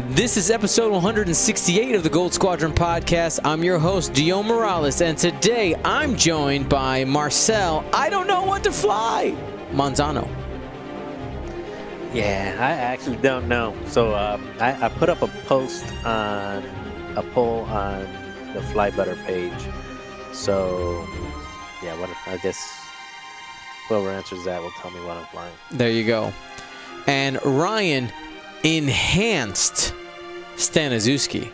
This is episode 168 of the Gold Squadron podcast. I'm your host, Dio Morales, and today I'm joined by Marcel. I don't know what to fly, Manzano. Yeah, I actually don't know. So I put up a poll on the Fly Better page. So yeah, I guess whoever answers that will tell me what I'm flying. There you go. And Ryan enhanced Staniszewski.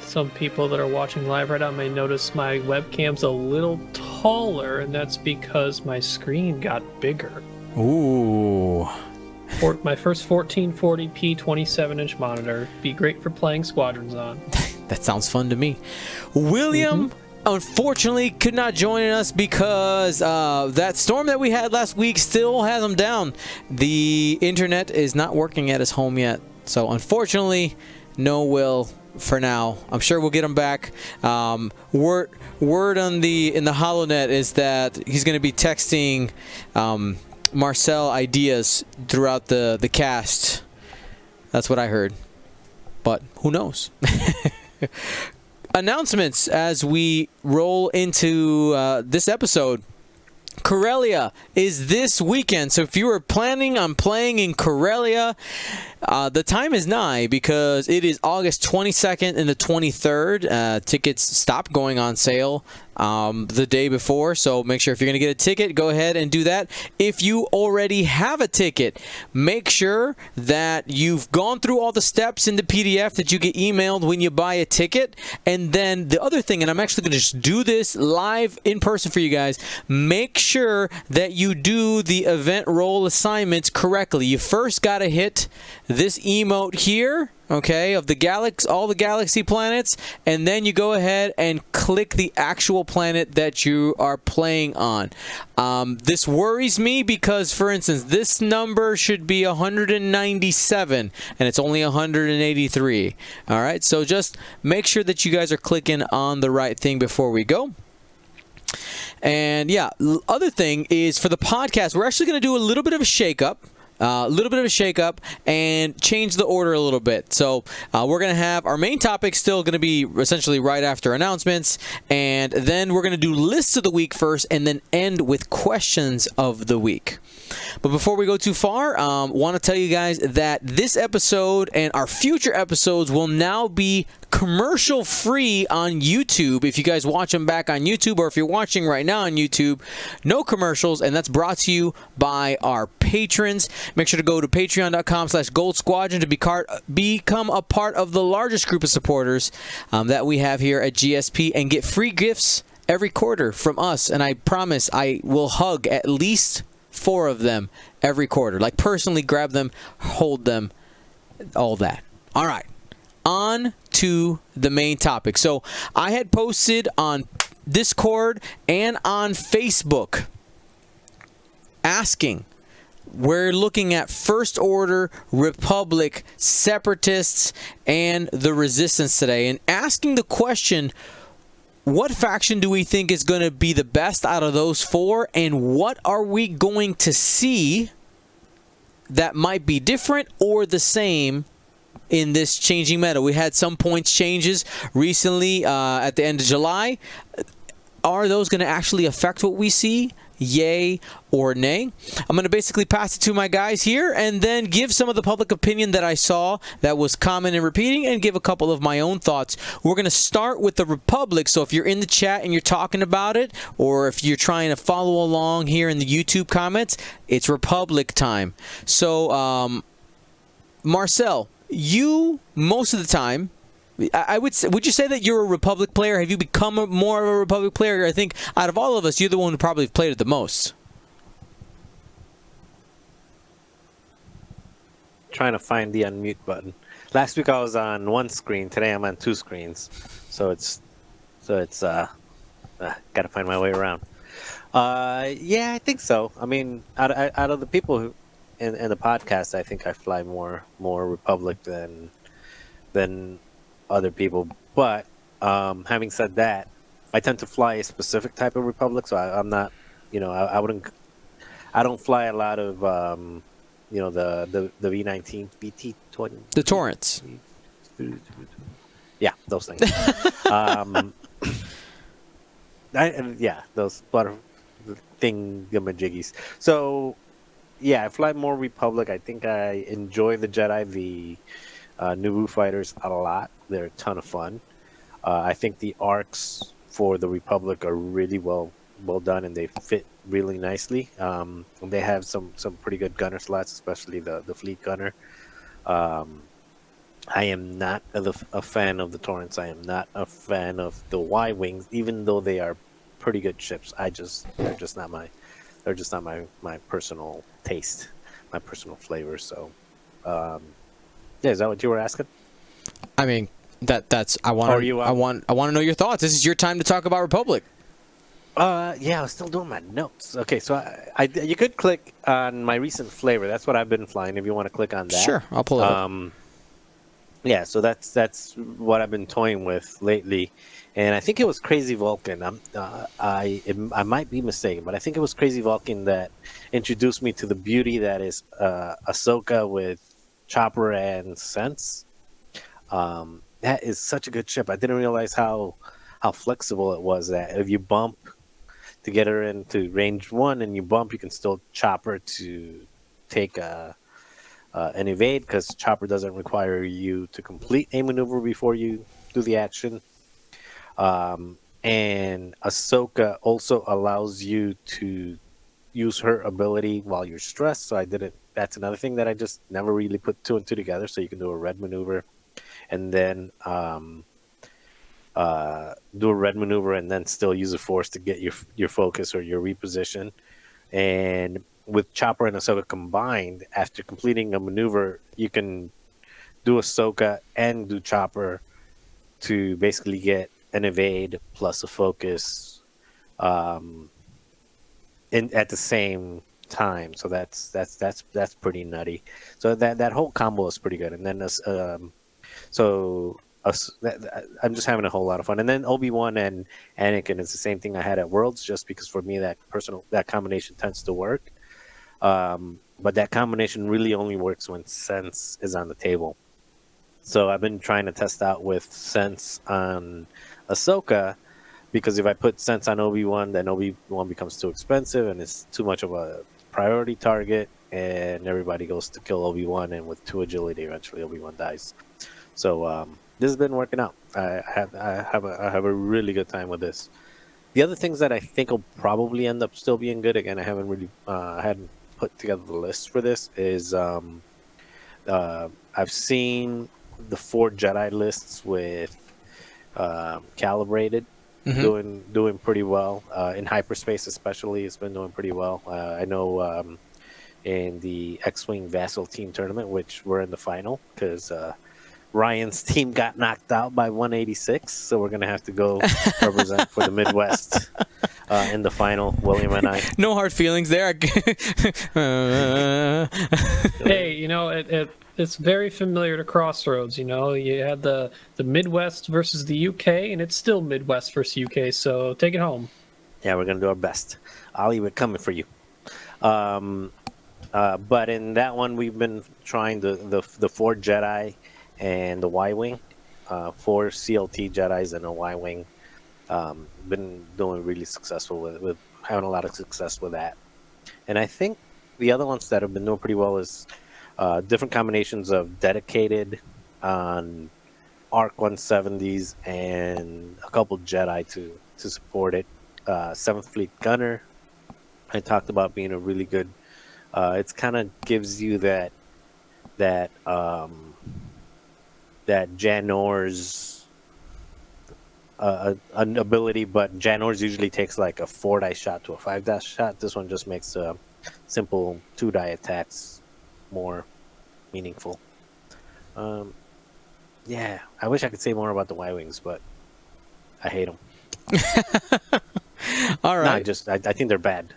Some people that are watching live right now may notice my webcam's a little taller, and that's because my screen got bigger. Ooh. My first 1440p 27-inch monitor. Be great for playing Squadrons on. That sounds fun to me. William, unfortunately, could not join us because that storm that we had last week still has him down. The internet is not working at his home yet. So, unfortunately, no Will for now. I'm sure we'll get him back. Word on in the HoloNet is that he's going to be texting Marcel ideas throughout the cast. That's what I heard. But who knows? Announcements as we roll into this episode. Corellia is this weekend, so if you are planning on playing in Corellia, the time is nigh because it is August 22nd and the 23rd. Tickets stop going on sale the day before, so make sure if you're going to get a ticket, go ahead and do that. If you already have a ticket, make sure that you've gone through all the steps in the PDF that you get emailed when you buy a ticket. And then the other thing, and I'm actually going to just do this live in person for you guys, make sure that you do the event role assignments correctly. You first got to hit this emote here, okay, of all the galaxy planets, and then you go ahead and click the actual planet that you are playing on. This worries me because, for instance, this number should be 197 and it's only 183. All right, so just make sure that you guys are clicking on the right thing before we go. And yeah, other thing is for the podcast, we're actually going to do a little bit of a shakeup. And change the order a little bit. So we're going to have our main topic still going to be essentially right after announcements, and then we're going to do lists of the week first and then end with questions of the week. But before we go too far, want to tell you guys that this episode and our future episodes will now be commercial free on YouTube. If you guys watch them back on YouTube, or if you're watching right now on YouTube, no commercials, and that's brought to you by our patrons. Make sure to go to patreon.com/Gold Squadron to become a part of the largest group of supporters that we have here at GSP and get free gifts every quarter from us. And I promise I will hug at least 4 of them every quarter. Like, personally grab them, hold them, all that. All right. On to the main topic. So I had posted on Discord and on Facebook asking, we're looking at First Order, Republic, Separatists, and the Resistance today, and asking the question, what faction do we think is going to be the best out of those 4, and what are we going to see that might be different or the same in this changing meta? We had some points changes recently at the end of July. Are those going to actually affect what we see? Yay or nay? I'm going to basically pass it to my guys here and then give some of the public opinion that I saw that was common and repeating, and give a couple of my own thoughts. We're going to start with the Republic, so if you're in the chat and you're talking about it, or if you're trying to follow along here in the YouTube comments, it's Republic time. So, Marcel, you, most of the time, would you say that you're a Republic player? Have you become more of a Republic player? I think out of all of us, you're the one who probably played it the most. Trying to find the unmute button. Last week I was on one screen. Today I'm on 2 screens. So it's got to find my way around. Yeah, I think so. I mean, out of the people who in the podcast, I think I fly more Republic than other people. But having said that, I tend to fly a specific type of Republic, so I'm not, I don't fly a lot of the V19, VT20, The torrents. yeah, those things. Those butter thingamajiggies. So, yeah, I fly more Republic. I think I enjoy the Jedi, the Naboo fighters a lot. They're a ton of fun. I think the arcs for the Republic are really well done, and they fit really nicely. They have some pretty good gunner slots, especially the fleet gunner. I am not a fan of the Torrents. I am not a fan of the Y wings, even though they are pretty good ships. They're just not my personal taste, my personal flavor. So, yeah, is that what you were asking? I mean, that's I want to know your thoughts. This is your time to talk about Republic. Yeah, I was still doing my notes. Okay, so you could click on my recent flavor. That's what I've been flying. If you want to click on that, Sure, I'll pull it up. Yeah, so that's what I've been toying with lately, and I think it was Crazy Vulcan. I might be mistaken, but I think it was Crazy Vulcan that introduced me to the beauty that is Ahsoka with Chopper and Sense. That is such a good ship. I didn't realize how flexible it was. That if you bump to get her into range 1 and you bump, you can still chop her to take an evade, because Chopper doesn't require you to complete a maneuver before you do the action. And Ahsoka also allows you to use her ability while you're stressed. So that's another thing that I just never really put 2 and 2 together. So you can do a red maneuver and then do a red maneuver and then still use a force to get your focus or your reposition. And with Chopper and Ahsoka combined, after completing a maneuver, you can do Ahsoka and do Chopper to basically get an evade plus a focus at the same time. So that's pretty nutty. So that whole combo is pretty good. And then I'm just having a whole lot of fun. And then Obi-Wan and Anakin is the same thing I had at Worlds, just because for me that combination tends to work. But that combination really only works when Sense is on the table. So I've been trying to test out with Sense on Ahsoka, because if I put Sense on Obi-Wan, then Obi-Wan becomes too expensive and it's too much of a priority target, and everybody goes to kill Obi-Wan, and with 2 agility, eventually Obi-Wan dies. So this has been working out. I have a really good time with this. The other things that I think will probably end up still being good, again, I haven't really hadn't put together the list for this, is I've seen the 4 Jedi lists with calibrated doing pretty well in hyperspace, especially. It's been doing pretty well. I know in the X-Wing Vassal Team Tournament, which we're in the final, because Ryan's team got knocked out by 186, so we're gonna have to go represent for the Midwest in the final. William and I. No hard feelings there. Hey, it's very familiar to Crossroads. You had the Midwest versus the UK, and it's still Midwest versus UK. So take it home. Yeah, we're gonna do our best. Ollie, we're coming for you. But in that one, we've been trying the 4 Jedi and the Y-Wing, 4 CLT Jedis and a Y-Wing. Been doing really successful with having a lot of success with that. And I think the other ones that have been doing pretty well is different combinations of dedicated on ARC 170s and a couple Jedi to support it. 7th Fleet Gunner, I talked about being a really good. It's kind of gives you that Janor's an ability, but Janor's usually takes like a 4-die shot to a 5-die shot. This one just makes simple 2-die attacks more meaningful. Yeah, I wish I could say more about the Y-Wings, but I hate them. All right. No, I think they're bad.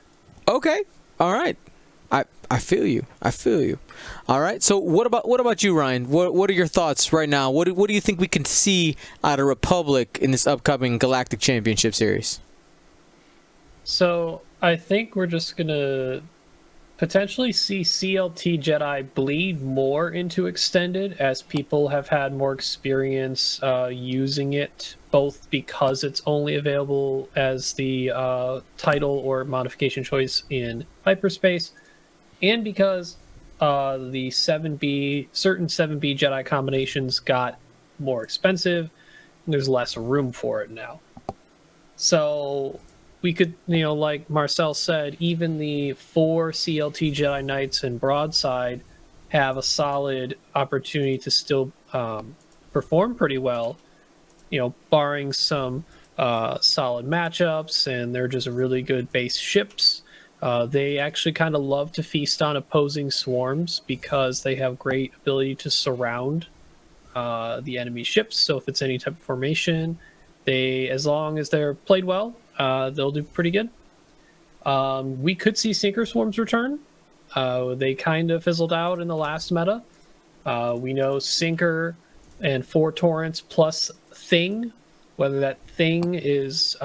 Okay. All right. I feel you. All right. So what about you, Ryan? What are your thoughts right now? What do you think we can see out of Republic in this upcoming Galactic Championship Series? So I think we're just gonna potentially see CLT Jedi bleed more into Extended as people have had more experience using it, both because it's only available as the title or modification choice in hyperspace, and because the certain 7B Jedi combinations got more expensive, and there's less room for it now. So we could, like Marcel said, even the 4 CLT Jedi Knights and Broadside have a solid opportunity to still perform pretty well, barring some solid matchups, and they're just really good base ships. They actually kind of love to feast on opposing swarms because they have great ability to surround the enemy ships. So if it's any type of formation, as long as they're played well, they'll do pretty good. We could see Sinker Swarms return. They kind of fizzled out in the last meta. We know Sinker and 4 Torrents plus Thing, whether that Thing is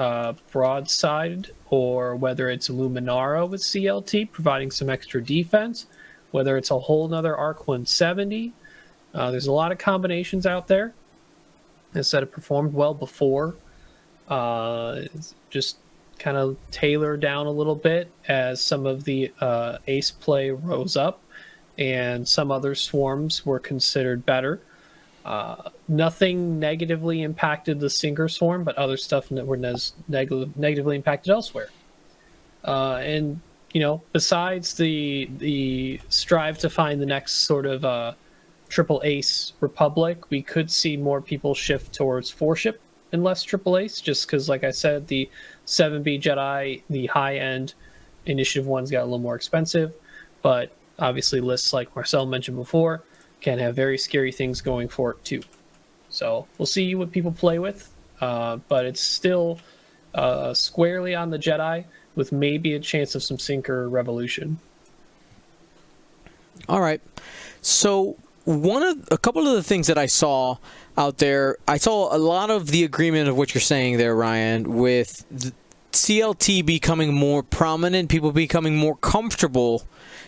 Broadside or whether it's Luminara with CLT, providing some extra defense, whether it's a whole nother Arc 170. There's a lot of combinations out there. As said, it performed well before. It's just kind of tailored down a little bit as some of the ace play rose up and some other swarms were considered better. Nothing negatively impacted the Sinker Swarm, but other stuff that were negatively impacted elsewhere. And besides the strive to find the next sort of triple ace republic, we could see more people shift towards 4-ship and less triple ace, just because, like I said, the 7B Jedi, the high end initiative ones got a little more expensive, but obviously lists like Marcel mentioned before can have very scary things going for it too. So we'll see what people play with, but it's still squarely on the Jedi with maybe a chance of some Sinker Revolution. All right. So a couple of the things that I saw out there, I saw a lot of the agreement of what you're saying there, Ryan, with CLT becoming more prominent, people becoming more comfortable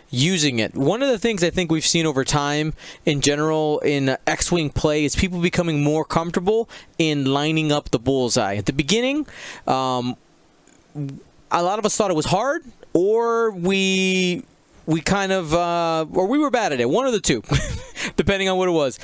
using it. One of the things I think we've seen over time in general in X-Wing play is people becoming more comfortable in lining up the bullseye. At the beginning, a lot of us thought it was hard, or we kind of, or we were bad at it. One of the two, depending on what it was.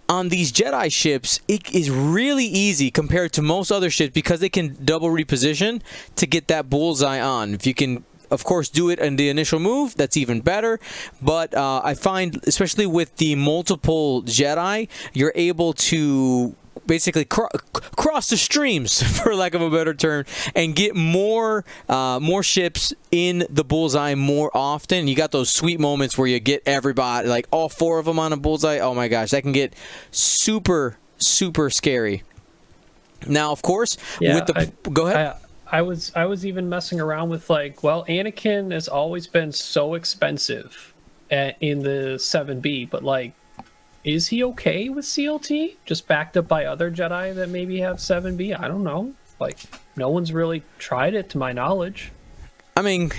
On these Jedi ships, it is really easy compared to most other ships because they can double reposition to get that bullseye on. If you can, of course, do it in the initial move, that's even better. But I find, especially with the multiple Jedi, you're able to basically cross the streams, for lack of a better term, and get more ships in the bullseye more often. You got those sweet moments where you get everybody, like all 4 of them on a bullseye. Oh my gosh, that can get super, super scary. Now, of course, go ahead. I was even messing around with Anakin has always been so expensive in the 7B, but is he okay with CLT? Just backed up by other Jedi that maybe have 7B? I don't know. No one's really tried it to my knowledge. I mean,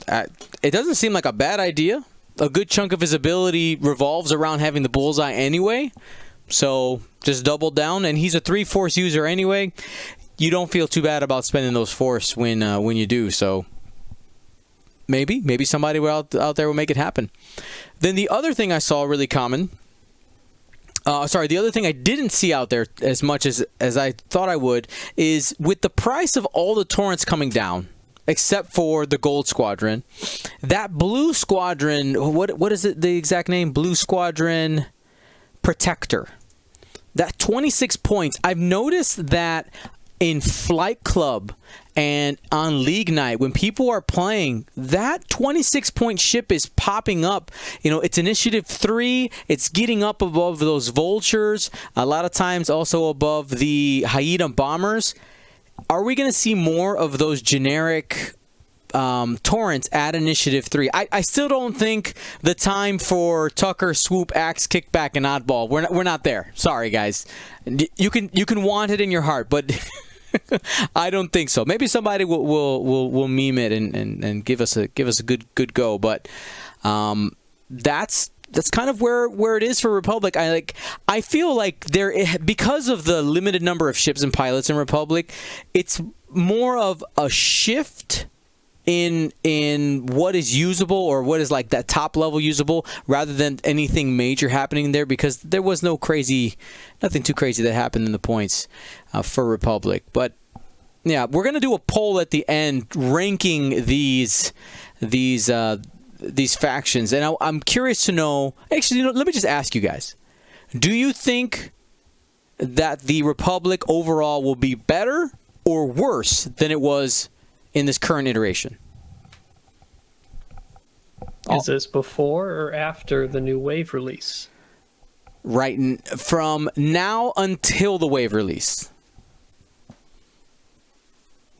it doesn't seem like a bad idea. A good chunk of his ability revolves around having the bullseye anyway. So just double down. And he's a 3 Force user anyway. You don't feel too bad about spending those Force when you do. So maybe somebody out there will make it happen. Then the other thing I saw really common... the other thing I didn't see out there as much as I thought I would is with the price of all the torrents coming down, except for the Gold Squadron, that Blue Squadron, what is it, the exact name? Blue Squadron Protector. That 26 points, I've noticed that in Flight Club and on League Night, when people are playing, that 26-point ship is popping up. It's Initiative 3. It's getting up above those Vultures. A lot of times also above the Hyena Bombers. Are we going to see more of those generic torrents at Initiative 3? I still don't think the time for Tucker, Swoop, Axe, Kickback, and Oddball. We're not there. Sorry, guys. You can want it in your heart, but I don't think so. Maybe somebody will meme it and give us a good go. But that's kind of where it is for Republic. I feel like because of the limited number of ships and pilots in Republic, it's more of a shift in what is usable or what is like that top level usable rather than anything major happening there, because there was nothing too crazy that happened in the points for Republic. But yeah, we're gonna do a poll at the end ranking these factions, and I'm curious to know. Actually, let me just ask you guys: do you think that the Republic overall will be better or worse than it was in this current iteration? Is this before or after the new wave release? Right, from now until the wave release.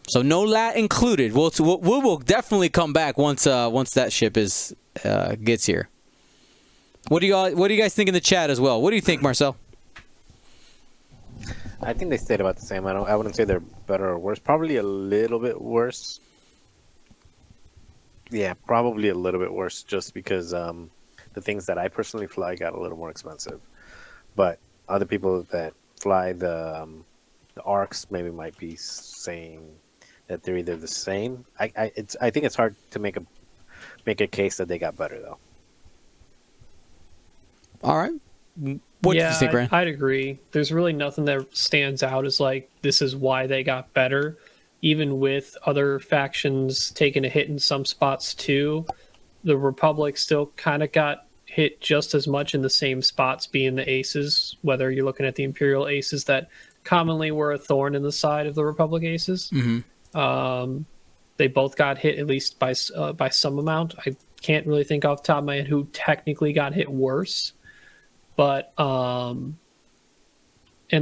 So no lat included. We will definitely come back once that ship gets here. What do you guys think in the chat as well? What do you think, Marcel? I think they stayed about the same. I wouldn't say they're better or worse. Probably a little bit worse. Yeah, probably a little bit worse, just because the things that I personally fly got a little more expensive. But other people that fly the arcs maybe might be saying that they're either the same. I think it's hard to make a case that they got better though. All right. What do you think, Ryan? I'd agree. There's really nothing that stands out as like this is why they got better. Even with other factions taking a hit in some spots too, the Republic still kind of got hit just as much in the same spots, being the aces, whether you're looking at the Imperial aces that commonly were a thorn in the side of the Republic aces. Mm-hmm. They both got hit at least by some amount. I can't really think off the top of my head who technically got hit worse. But and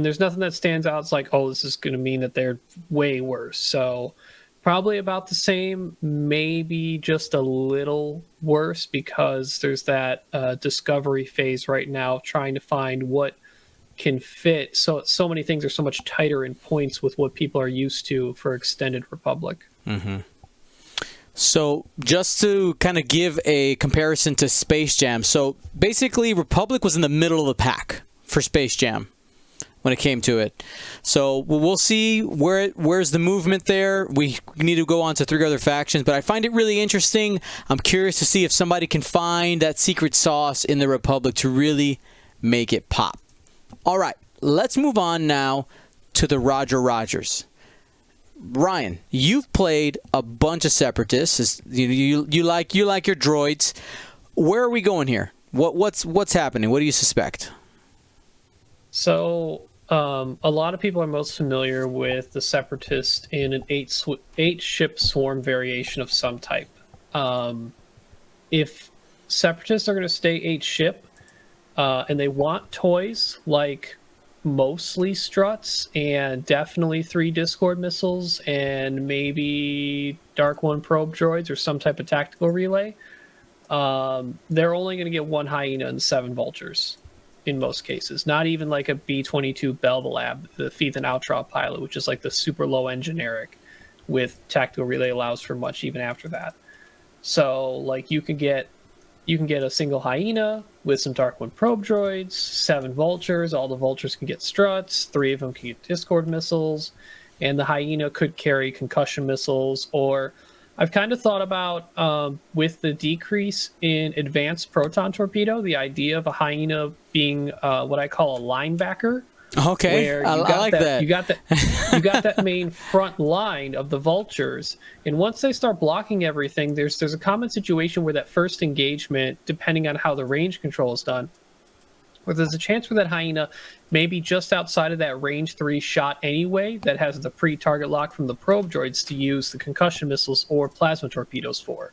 there's nothing that stands out. It's like, oh, this is going to mean that they're way worse. So probably about the same, maybe just a little worse, because there's that discovery phase right now of trying to find what can fit. So many things are so much tighter in points with what people are used to for Extended Republic. Mm-hmm. So just to kind of give a comparison to Space Jam. So basically Republic was in the middle of the pack for Space Jam when it came to it. So we'll see where's the movement there. We need to go on to 3 other factions, but I find it really interesting. I'm curious to see if somebody can find that secret sauce in the Republic to really make it pop. All right, let's move on now to the Roger Rogers. Ryan, you've played a bunch of Separatists. You like your droids. Where are we going here? What's happening? What do you suspect? So a lot of people are most familiar with the Separatist in an 8-ship swarm variation of some type. If Separatists are going to stay 8-ship and they want toys like mostly struts and definitely 3 Discord missiles and maybe Dark One probe droids or some type of tactical relay, they're only going to get 1 Hyena and 7 Vultures in most cases. Not even like a B-22 Belvalab, the Feathan Outrow pilot, which is like the super low-end generic with tactical relay allows for much even after that. So like you can get a single Hyena with some Dark One probe droids, 7 Vultures. All the Vultures can get struts. 3 of them can get Discord missiles. And the Hyena could carry concussion missiles. Or I've kind of thought about, with the decrease in advanced proton torpedo, the idea of a Hyena being what I call a linebacker. Okay, where I like that. You got that main front line of the Vultures, and once they start blocking everything, there's a common situation where that first engagement, depending on how the range control is done, where there's a chance for that Hyena maybe just outside of that range 3 shot anyway, that has the pre-target lock from the probe droids to use the concussion missiles or plasma torpedoes for.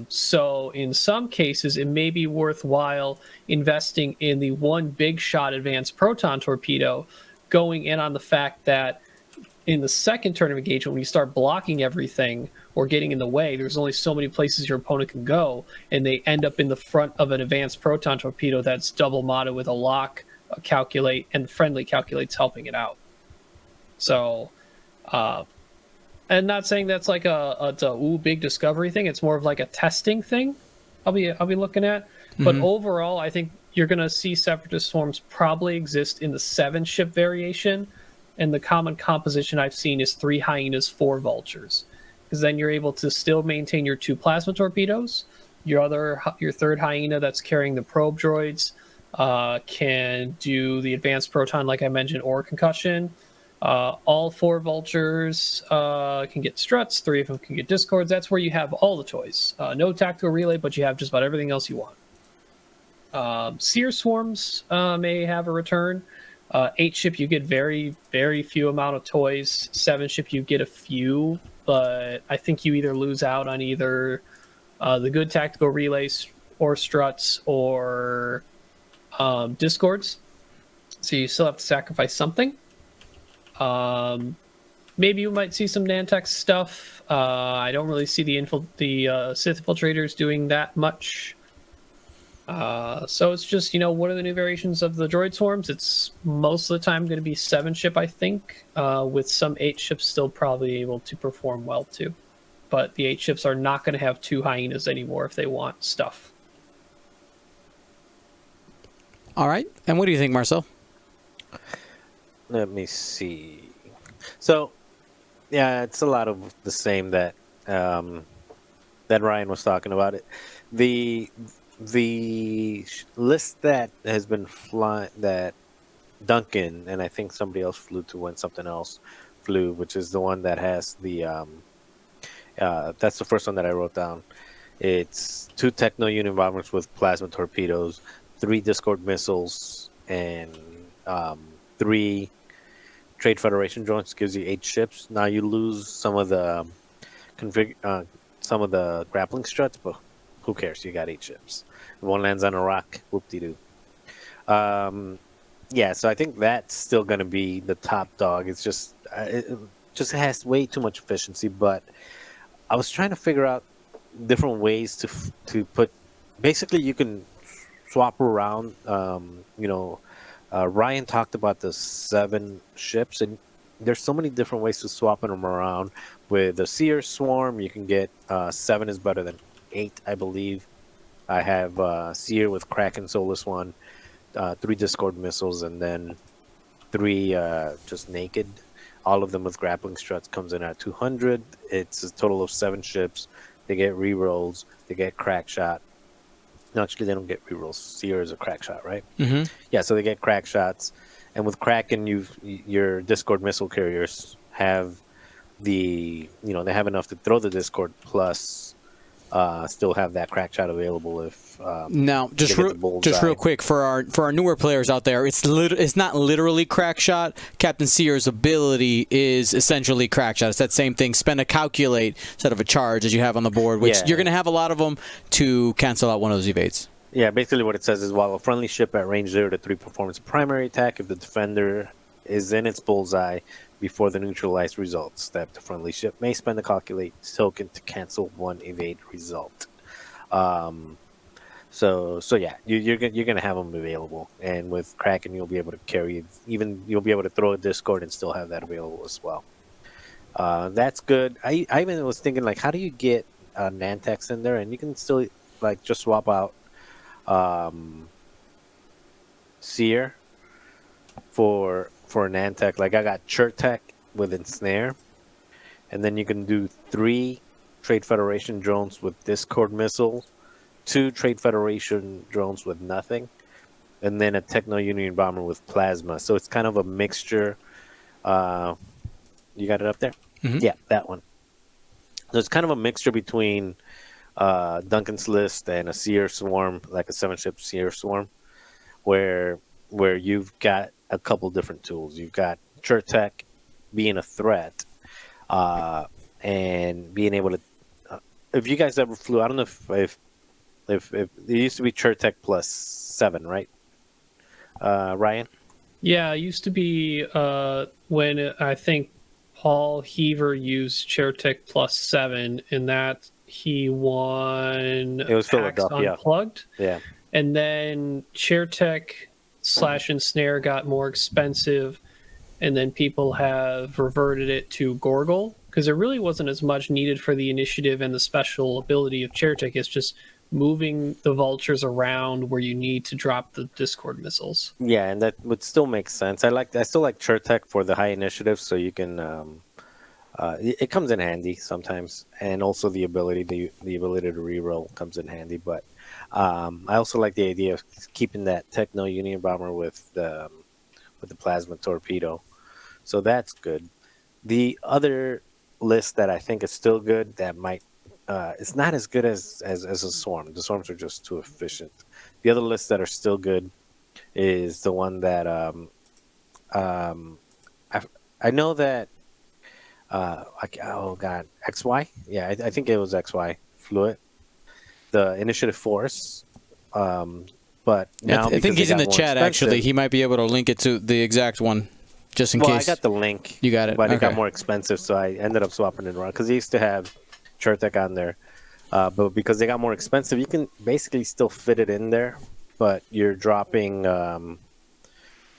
So in some cases, it may be worthwhile investing in the 1 big shot advanced proton torpedo, going in on the fact that in the second turn of engagement, when you start blocking everything or getting in the way, there's only so many places your opponent can go, and they end up in the front of an advanced proton torpedo that's double modded with a lock, a calculate, and friendly calculates helping it out. So, and not saying that's like it's a big discovery thing. It's more of like a testing thing. I'll be looking at. But overall, I think you're going to see Separatist swarms probably exist in the 7-ship variation, and the common composition I've seen is 3 hyenas, 4 vultures, because then you're able to still maintain your 2 plasma torpedoes. Your third hyena that's carrying the probe droids can do the advanced proton, like I mentioned, or concussion. All 4 vultures can get struts. 3 of them can get discords. That's where you have all the toys. No tactical relay, but you have just about everything else you want. Seer swarms may have a return. 8-ship, you get very, very few amount of toys. 7-ship, you get a few, but I think you either lose out on either the good tactical relays or struts or discords. So you still have to sacrifice something. Maybe you might see some Nantex stuff. I don't really see the Sith infiltrators doing that much. So it's just, what are the new variations of the droid swarms? It's most of the time going to be 7-ship, I think, with some 8-ships still probably able to perform well too. But the 8-ships are not going to have 2 hyenas anymore if they want stuff. All right. And what do you think, Marcel? Let me see. So, yeah, it's a lot of the same that that Ryan was talking about. It. The list that has been flying, that Duncan and I think somebody else flew to when something else flew, which is the one that has the that's the first one that I wrote down. It's 2 Techno Union bombers with plasma torpedoes, 3 Discord missiles, and 3 Trade Federation drones. Gives you 8 ships. Now you lose some of the some of the grappling struts, but who cares? You got 8 ships. If one lands on a rock, whoop-de-doo. Yeah, so I think that's still going to be the top dog. It's just it just has way too much efficiency. But I was trying to figure out different ways to put. Basically, you can swap around. Ryan talked about the 7 ships, and there's so many different ways to swapping them around. With the Seer Swarm, you can get 7 is better than 8, I believe. I have Seer with Kraken Soulless one, 3 Discord missiles, and then 3 just naked. All of them with grappling struts comes in at 200. It's a total of 7 ships. They get rerolls. They get crack shot. No, actually, they don't get rerolls. Seer is a crack shot, right? Mm-hmm. Yeah, so they get crack shots. And with Kraken, your Discord missile carriers have they have enough to throw the Discord plus still have that crack shot available if now just real quick for our newer players out there, it's not literally crack shot. Captain Seer's ability is essentially crack shot. It's that same thing. Spend a calculate instead of a charge as you have on the board, which you're going to have a lot of them to cancel out one of those evades. Yeah, basically what it says is while a friendly ship at range 0 to 3 performs a primary attack, if the defender is in its bullseye before the neutralized results, that the friendly ship may spend a calculate token to cancel one evade result. So yeah, you're gonna have them available, and with Kraken you'll be able to carry. You'll be able to throw a Discord and still have that available as well. That's good. I even was thinking like, how do you get Nantex in there, and you can still like just swap out Seer for Nantex. Like I got Chertek with Ensnare, and then you can do 3 Trade Federation drones with Discord missile, 2 Trade Federation drones with nothing, and then a Techno Union bomber with plasma. So it's kind of a mixture. You got it up there? Mm-hmm. Yeah, that one. So it's kind of a mixture between Duncan's list and a Seer Swarm, like a 7-ship Seer Swarm, where you've got a couple different tools. You've got Chertek being a threat, and being able to. If you guys ever flew, I don't know if it used to be Chertek plus 7, right? Ryan? Yeah, it used to be when I think Paul Heaver used Chertek plus 7, and that he won. It was Philadelphia Unplugged. Yeah, and then Chertek / Ensnare got more expensive, and then people have reverted it to Gorgle, because there really wasn't as much needed for the initiative and the special ability of Chair Tech. It's just moving the vultures around where you need to drop the Discord missiles. Yeah, and that would still make sense. I still like Chertek for the high initiative, so you can it comes in handy sometimes, and also the ability to reroll comes in handy. But I also like the idea of keeping that Techno Union bomber with the plasma torpedo, so that's good. The other list that I think is still good that might it's not as good as a swarm. The swarms are just too efficient. The other lists that are still good is the one that I know that oh god, XY. Yeah, I think it was XY Fluid, the Initiative Force. But now I think he's in the chat. Actually, he might be able to link it to the exact one, just in case. I got the link. You got it, but it got more expensive, so I ended up swapping it around because he used to have Chertek on there. But because they got more expensive, you can basically still fit it in there, but you're dropping the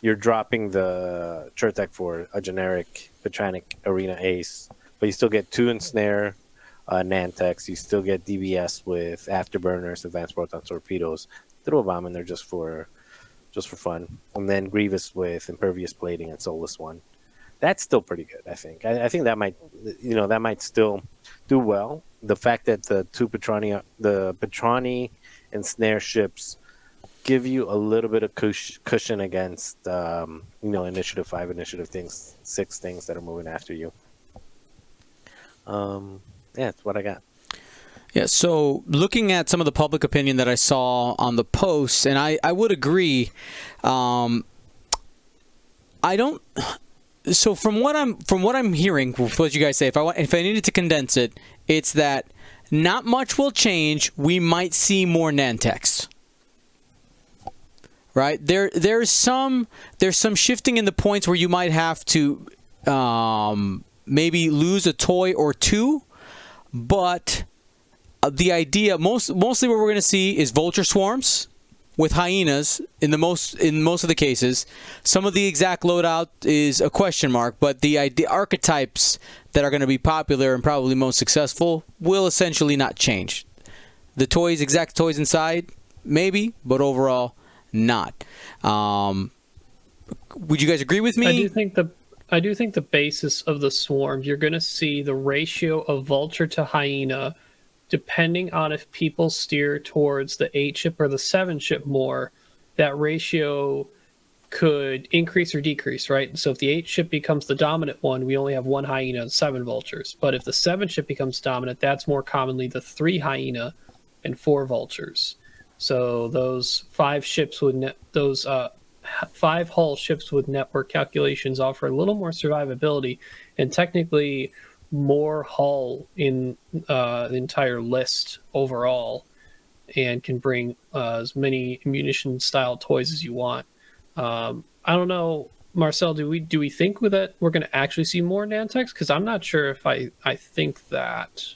Chertek for a generic Petranic Arena Ace, but you still get 2 Ensnare Nantex, you still get DBS with Afterburners, Advanced Proton Torpedoes, throw a bomb in there just for fun, and then Grievous with Impervious Plating and Soulless One. That's still pretty good, I think. I think that might still do well. The fact that the Petrani and Snare ships give you a little bit of cushion against Initiative 5, Initiative 6 things that are moving after you. Yeah, that's what I got. Yeah, so looking at some of the public opinion that I saw on the posts, and I would agree. So from what I'm hearing, what you guys say, if I needed to condense it, it's that not much will change. We might see more Nantex. Right? There's some shifting in the points where you might have to maybe lose a toy or two, but the idea mostly what we're going to see is vulture swarms with hyenas in most of the cases. Some of the exact loadout is a question mark, but the archetypes that are going to be popular and probably most successful will essentially not change. The exact toys inside, maybe, but overall, not. Would you guys agree with me? I do think the basis of the swarm, you're going to see the ratio of vulture to hyena, depending on if people steer towards the 8-ship or the 7-ship more, that ratio could increase or decrease, right? So if the 8-ship becomes the dominant one, we only have 1 hyena and 7 vultures. But if the 7-ship becomes dominant, that's more commonly the 3 hyena and 4 vultures. So those 5 ships with 5 hull ships with network calculations offer a little more survivability, and technically more hull in the entire list overall, and can bring as many ammunition style toys as you want. I don't know, Marcel, do we think with that we're going to actually see more Nantex? Because I'm not sure if I think that.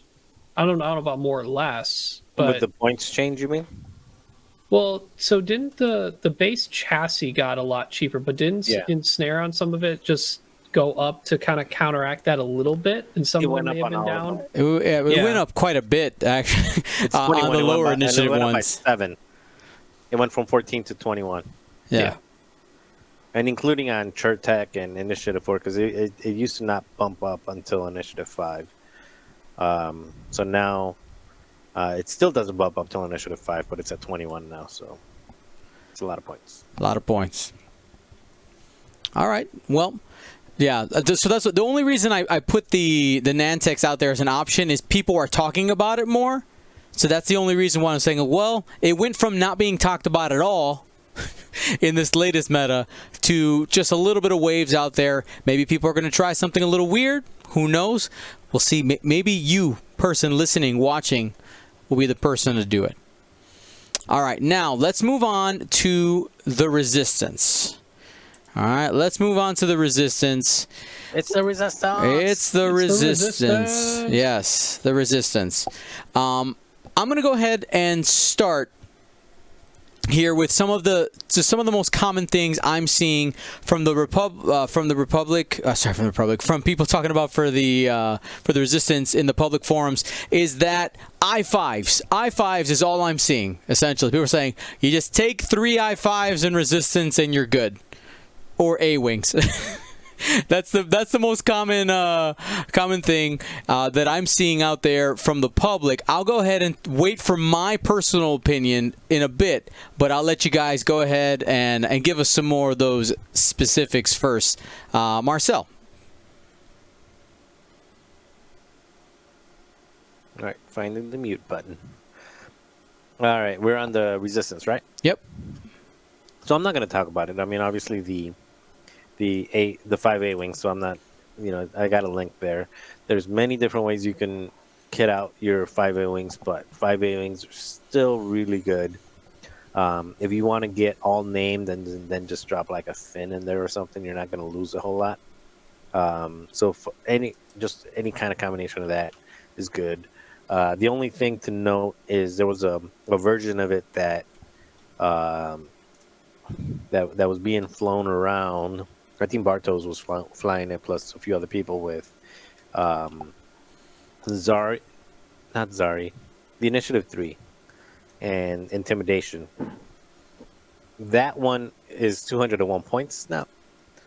I don't know about more or less, but with the points change, you mean? Well, so didn't the base chassis got a lot cheaper, but didn't Ensnare on some of it just go up to kind of counteract that a little bit, and some of them may have been down? It went up quite a bit, actually, on the lower initiative ones. Up by 7. It went from 14 to 21. Yeah. And including on Chertek and Initiative 4, because it used to not bump up until Initiative 5. So now it still doesn't bump up till Initiative 5, but it's at 21 now, so it's a lot of points. A lot of points. All right. Well, yeah. So that's the only reason I put the Nantex out there as an option is people are talking about it more. So that's the only reason why I'm saying, well, it went from not being talked about at all in this latest meta to just a little bit of waves out there. Maybe people are going to try something a little weird. Who knows? We'll see. Maybe you, person listening, watching, will be the person to do it. All right, now let's move on to the Resistance. All right, let's move on to the Resistance. It's the Resistance. It's the Resistance. Yes, the Resistance. I'm going to go ahead and start here with some of the most common things I'm seeing from the from people talking about for the resistance in the public forums is that I5s is all I'm seeing essentially. People are saying you just take 3 I5s in resistance and you're good, or A-wings. That's the most common thing that I'm seeing out there from the public. I'll go ahead and wait for my personal opinion in a bit, but I'll let you guys go ahead and give us some more of those specifics first. Marcel. All right, finding the mute button. All right, we're on the resistance, right? Yep. So I'm not going to talk about it. I mean, obviously the 5 A-wings, so I'm not, I got a link there. There's many different ways you can kit out your 5 A-wings, but 5 A-wings are still really good. If you want to get all named and then just drop like a fin in there or something, you're not going to lose a whole lot. So for any kind of combination of that is good. The only thing to note is there was a version of it that was being flown around. I think Bartos was flying it, plus a few other people with the Initiative 3 and Intimidation. That one is 201 points now,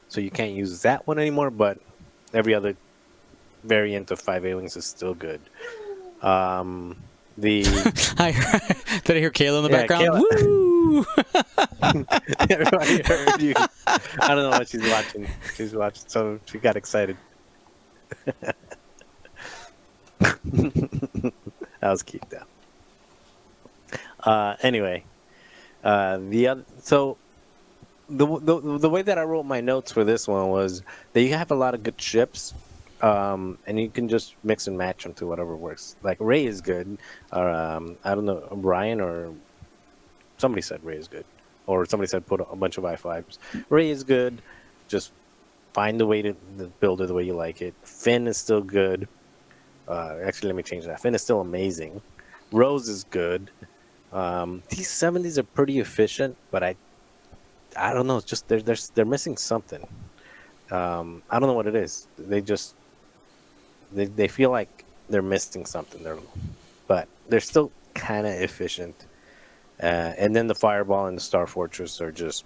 so you can't use that one anymore, but every other variant of 5 A-wings is still good. Did I hear Kayla in the background? Kayla. Woo! Everybody heard you. I don't know what she's watching. She's watching, so she got excited. That was cute, though. Anyway, the way that I wrote my notes for this one was that you have a lot of good ships, and you can just mix and match them to whatever works. Like Ray is good, or I don't know, Brian or somebody said Ray is good, or somebody said put a bunch of I5s. Ray is good. Just find the way to build it the way you like it. Finn is still good. Actually, let me change that. Finn is still amazing. Rose is good. These 70s are pretty efficient, but I don't know. It's just they're missing something. I don't know what it is. They feel like they're missing something. But they're still kind of efficient. And then the Fireball and the Star Fortress are just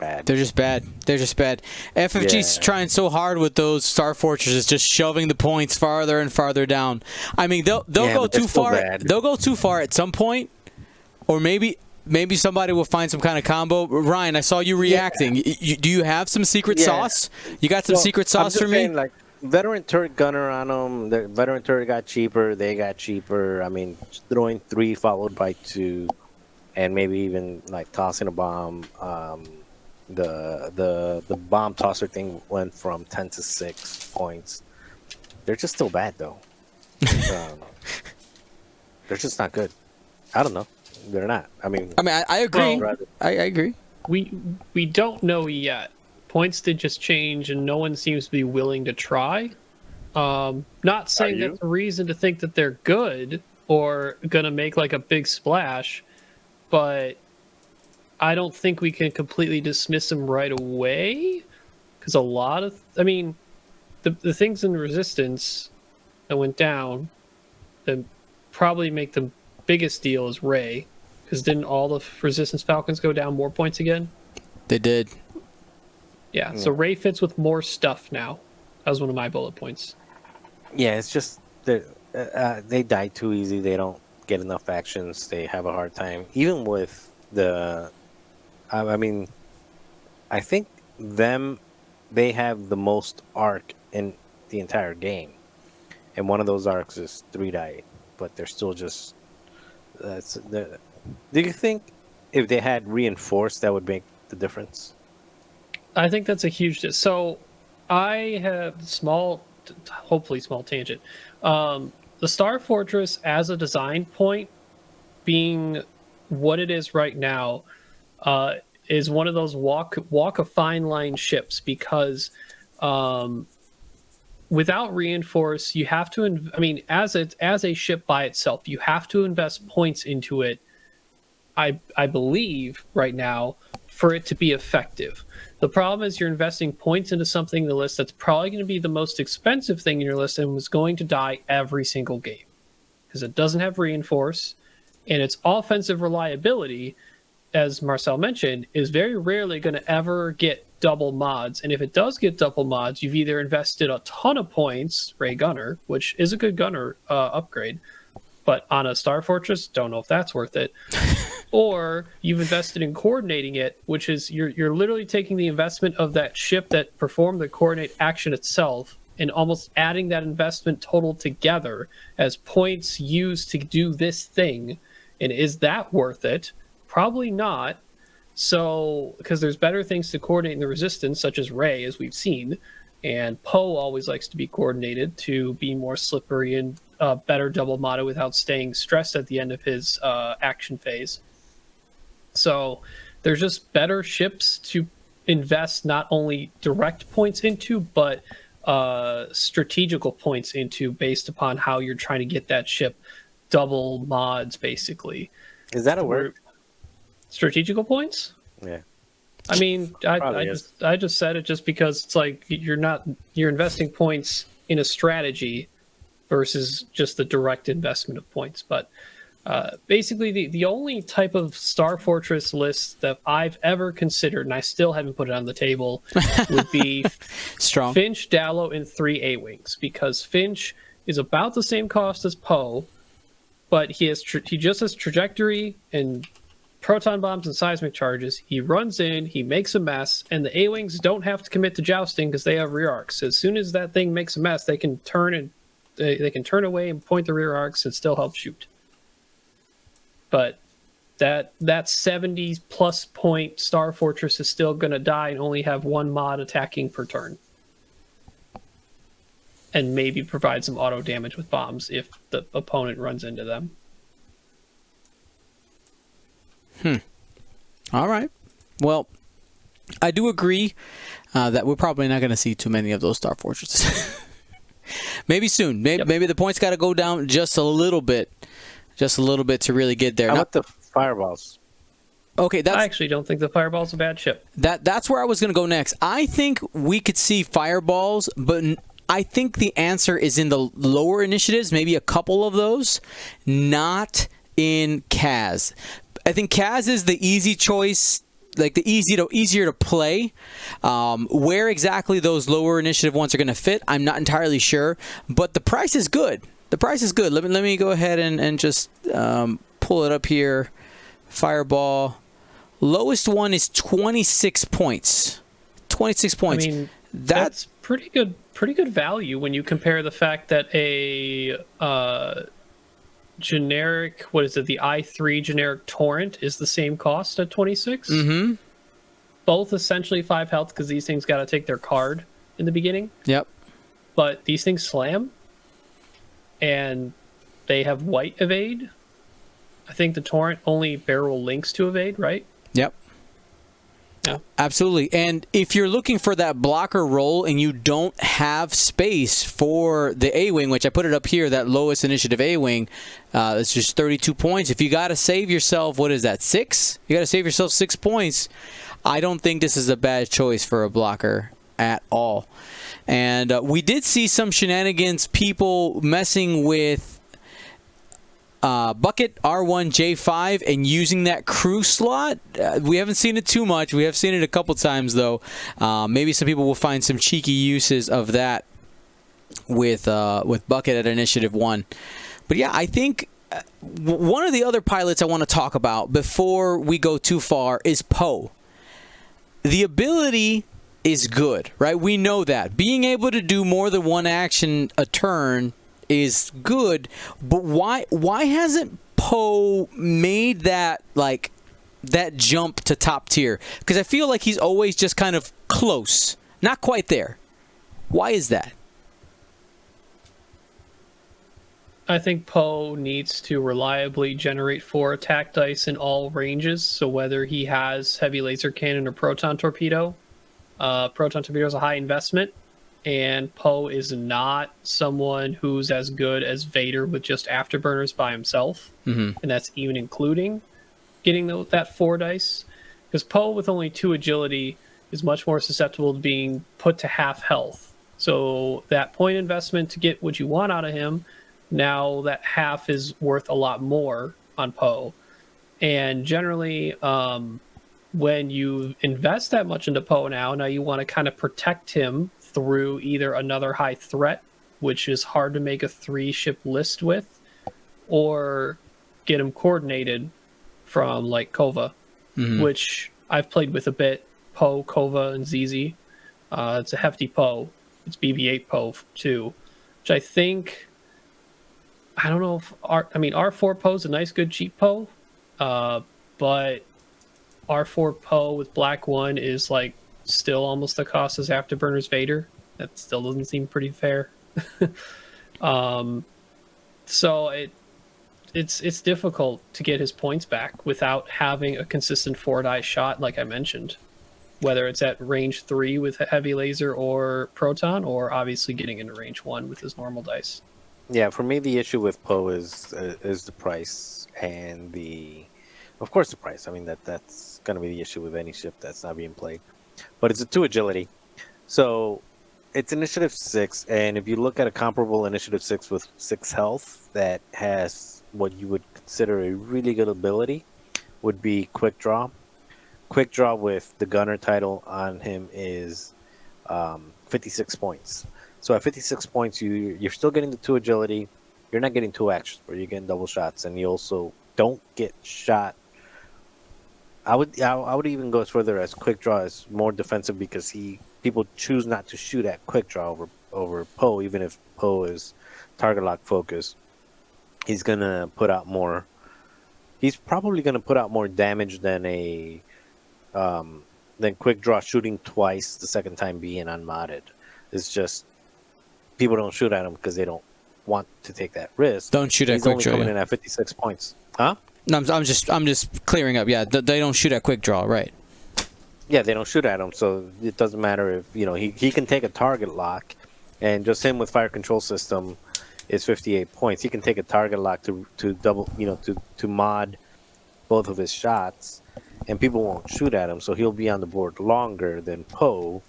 bad. They're just bad. FFG's trying so hard with those Star Fortresses, just shoving the points farther and farther down. I mean, they'll go too far. Bad. They'll go too far at some point, or maybe somebody will find some kind of combo. Ryan, I saw you reacting. Yeah. Do you have some secret sauce? You got some secret sauce for me? Like, veteran turret gunner on them. The veteran turret got cheaper. They got cheaper. I mean, throwing 3 followed by 2, and maybe even like tossing a bomb. The bomb tosser thing went from 10 to 6 points. They're just still bad though. They're just not good. I don't know. They're not. I mean, I agree. I agree. We don't know yet. Points did just change, and no one seems to be willing to try. Not saying that's a reason to think that they're good or going to make like a big splash, but I don't think we can completely dismiss them right away, because a lot of, the things in Resistance that went down that probably make the biggest deal is Ray, because didn't all the Resistance Falcons go down more points again? They did. Yeah, so Ray fits with more stuff now. That was one of my bullet points. Yeah, it's just they die too easy. They don't get enough actions. They have a hard time. Even with the... I think they have the most arc in the entire game. And one of those arcs is 3 die. But they're still just... do you think if they had reinforced, that would make the difference? I think that's a huge... So, I have hopefully small tangent. The Star Fortress, as a design point, being what it is right now, is one of those walk a fine line ships, because without reinforce, you have to... as a ship by itself, you have to invest points into it I believe right now, for it to be effective. The problem is you're investing points into something in the list that's probably going to be the most expensive thing in your list and was going to die every single game because it doesn't have reinforce, and its offensive reliability, as Marcel mentioned, is very rarely going to ever get double mods. And if it does get double mods, you've either invested a ton of points, Ray Gunner, which is a good gunner upgrade, but on a Star Fortress, don't know if that's worth it. Or you've invested in coordinating it, which is you're literally taking the investment of that ship that performed the coordinate action itself and almost adding that investment total together as points used to do this thing. And is that worth it? Probably not. So, because there's better things to coordinate in the Resistance, such as Ray, as we've seen, and Poe always likes to be coordinated to be more slippery and better double modded without staying stressed at the end of his action phase. So there's just better ships to invest not only direct points into, but strategical points into based upon how you're trying to get that ship double mods, basically. Is that a word? Strategical points? Yeah. I mean, I just said it just because it's like you're investing points in a strategy versus just the direct investment of points. But basically, the only type of Star Fortress list that I've ever considered, and I still haven't put it on the table, would be Strong. Finch, Dallo, and 3 A-Wings, because Finch is about the same cost as Poe, but he just has trajectory and proton bombs and seismic charges. He runs in, he makes a mess, and the A-Wings don't have to commit to jousting because they have rear arcs. As soon as that thing makes a mess, they can turn away and point the rear arcs and still help shoot. But that 70 plus point Star Fortress is still going to die and only have one mod attacking per turn. And maybe provide some auto damage with bombs if the opponent runs into them. All right. Well, I do agree that we're probably not going to see too many of those Star Fortresses. Maybe soon. Maybe the points got to go down just a little bit to really get there. How about the fireballs? Okay, I actually don't think the fireball's a bad ship. That's where I was going to go next. I think we could see fireballs, but I think the answer is in the lower initiatives, maybe a couple of those, not in Kaz. I think Kaz is the easy choice, like the easier to play. Where exactly those lower initiative ones are going to fit, I'm not entirely sure, but the price is good. The price is good. Let me go ahead and just pull it up here. Fireball. Lowest one is 26 points. 26 points. I mean, that's pretty good value when you compare the fact that a generic, what is it, the i3 generic torrent is the same cost at 26. Mm-hmm. Both essentially 5 health because these things got to take their card in the beginning. Yep. But these things slam, and they have white evade. I think the torrent only barrel links to evade, right? Yep. Yeah. Absolutely. And if you're looking for that blocker role and you don't have space for the A-Wing, which I put it up here, that lowest initiative A-Wing, it's just 32 points. If you got to save yourself, what is that, 6? You got to save yourself 6 points. I don't think this is a bad choice for a blocker at all. And we did see some shenanigans, people messing with Bucket R1J5 and using that crew slot. We haven't seen it too much. We have seen it a couple times, though. Maybe some people will find some cheeky uses of that with Bucket at Initiative 1. But yeah, I think one of the other pilots I want to talk about before we go too far is Poe. The ability is good, right? We know that. Being able to do more than one action a turn is good, but why hasn't Poe made that jump to top tier? Because I feel like he's always just kind of close, not quite there. Why is that? I think Poe needs to reliably generate 4 attack dice in all ranges. So whether he has heavy laser cannon or proton torpedo, proton torpedo is a high investment. And Poe is not someone who's as good as Vader with just afterburners by himself. Mm-hmm. And that's even including getting that 4 dice, because Poe with only 2 agility is much more susceptible to being put to half health. So that point investment to get what you want out of him, now that half is worth a lot more on Poe. And generally, when you invest that much into Poe now you want to kind of protect him through either another high threat, which is hard to make a 3-ship list with, or get him coordinated from like Kova, which I've played with a bit. Poe, Kova, and ZZ. It's a hefty Poe. It's BB-8 Poe too, which I think, I don't know if R4 Poe's a nice, good, cheap Poe, but R4 Poe with Black One is like still almost the cost as Afterburner's Vader. That still doesn't seem pretty fair. So it's difficult to get his points back without having a consistent 4-die shot, like I mentioned. Whether it's at range 3 with heavy laser or proton, or obviously getting into range 1 with his normal dice. Yeah, for me the issue with Poe is the price and of course the price. I mean that's going to be the issue with any ship that's not being played. But it's a 2 agility, so it's initiative 6, and if you look at a comparable initiative 6 with 6 health that has what you would consider a really good ability, would be quick draw. Quick draw with the gunner title on him is 56 points. So at 56 points, you're still getting the 2 agility. You're not getting 2 actions, but you're getting double shots, and you also don't get shot. I would even go as further as quick draw is more defensive, because people choose not to shoot at quick draw over Poe, even if Poe is target lock focused. He's gonna put out more. He's probably gonna put out more damage than quick draw shooting twice, the second time being unmodded. It's just people don't shoot at him because they don't want to take that risk. Don't shoot at He's quick only draw. coming in at 56 points. Huh? No, I'm just clearing up. Yeah, they don't shoot at quick draw, right? Yeah, they don't shoot at him, so it doesn't matter if he can take a target lock, and just him with fire control system is 58 points. He can take a target lock to double, to mod both of his shots, and people won't shoot at him, so he'll be on the board longer than Poe.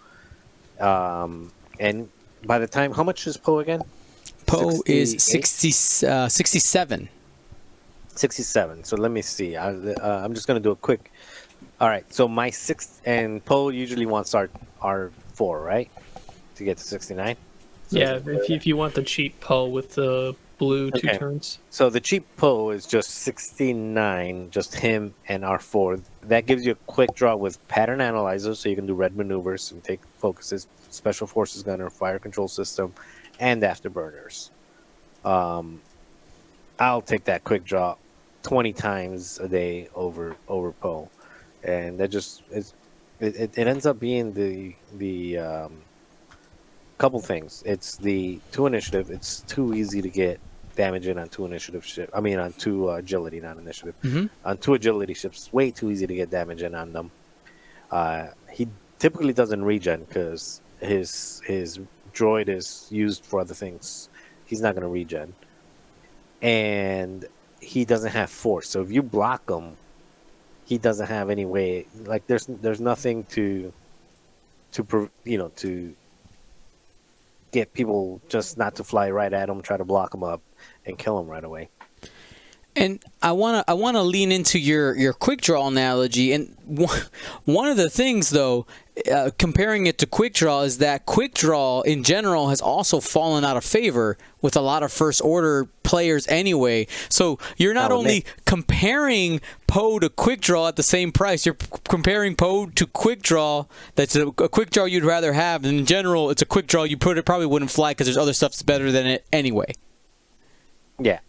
And by the time, how much is Poe again? Poe is 67. 67. So let me see. I'm just going to do a quick. All right. So my 6, and Poe usually wants R4, right? To get to 69. So yeah, if you want the cheap Poe with the blue 2 turns. So the cheap Poe is just 69, just him and R4. That gives you a quick draw with pattern analyzer, so you can do red maneuvers and take focuses, special forces gunner, fire control system, and afterburners. I'll take that quick draw 20 times a day over Poe, and that just it ends up being the couple things. It's the 2 initiative. It's too easy to get damage in on 2 initiative ship. I mean on 2 agility, not initiative. On 2 agility ships, way too easy to get damage in on them. He typically doesn't regen because his droid is used for other things. He's not going to regen, and he doesn't have force. So if you block him, he doesn't have any way. Like there's nothing to get people just not to fly right at him, try to block him up, and kill him right away. And I wanna lean into your quick draw analogy. And one of the things, though, comparing it to quick draw, is that quick draw in general has also fallen out of favor with a lot of first order players anyway. So you're not only comparing Poe to quick draw at the same price, you're comparing Poe to quick draw that's a quick draw you'd rather have. And in general, it's a quick draw you probably wouldn't fly because there's other stuff that's better than it anyway. Yeah.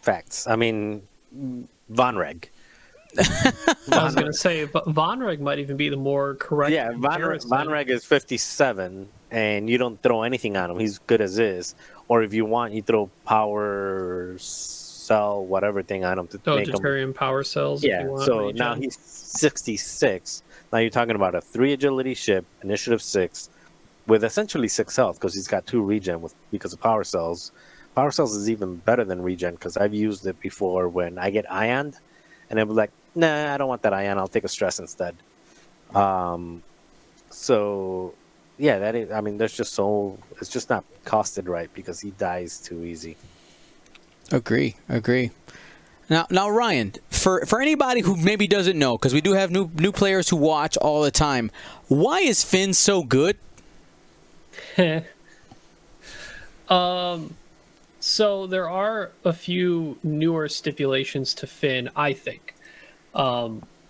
Facts. I mean, Vonreg. I was going to say, Vonreg might even be the more correct. Yeah, Vonreg is 57, and you don't throw anything on him. He's good as is. Or if you want, you throw power cell, whatever thing on him to make him. Deuterium power cells. Yeah, if you want, so now he's 66. Now you're talking about a 3 agility ship, initiative 6, with essentially 6 health because he's got 2 regen because of power cells. Power cells is even better than regen because I've used it before when I get ioned, and I'm like, nah, I don't want that ion. I'll take a stress instead. So yeah, that is. I mean, there's just so it's just not costed right because he dies too easy. Agree. Now, Ryan, for anybody who maybe doesn't know, because we do have new players who watch all the time, why is Finn so good? So there are a few newer stipulations to Finn, I think.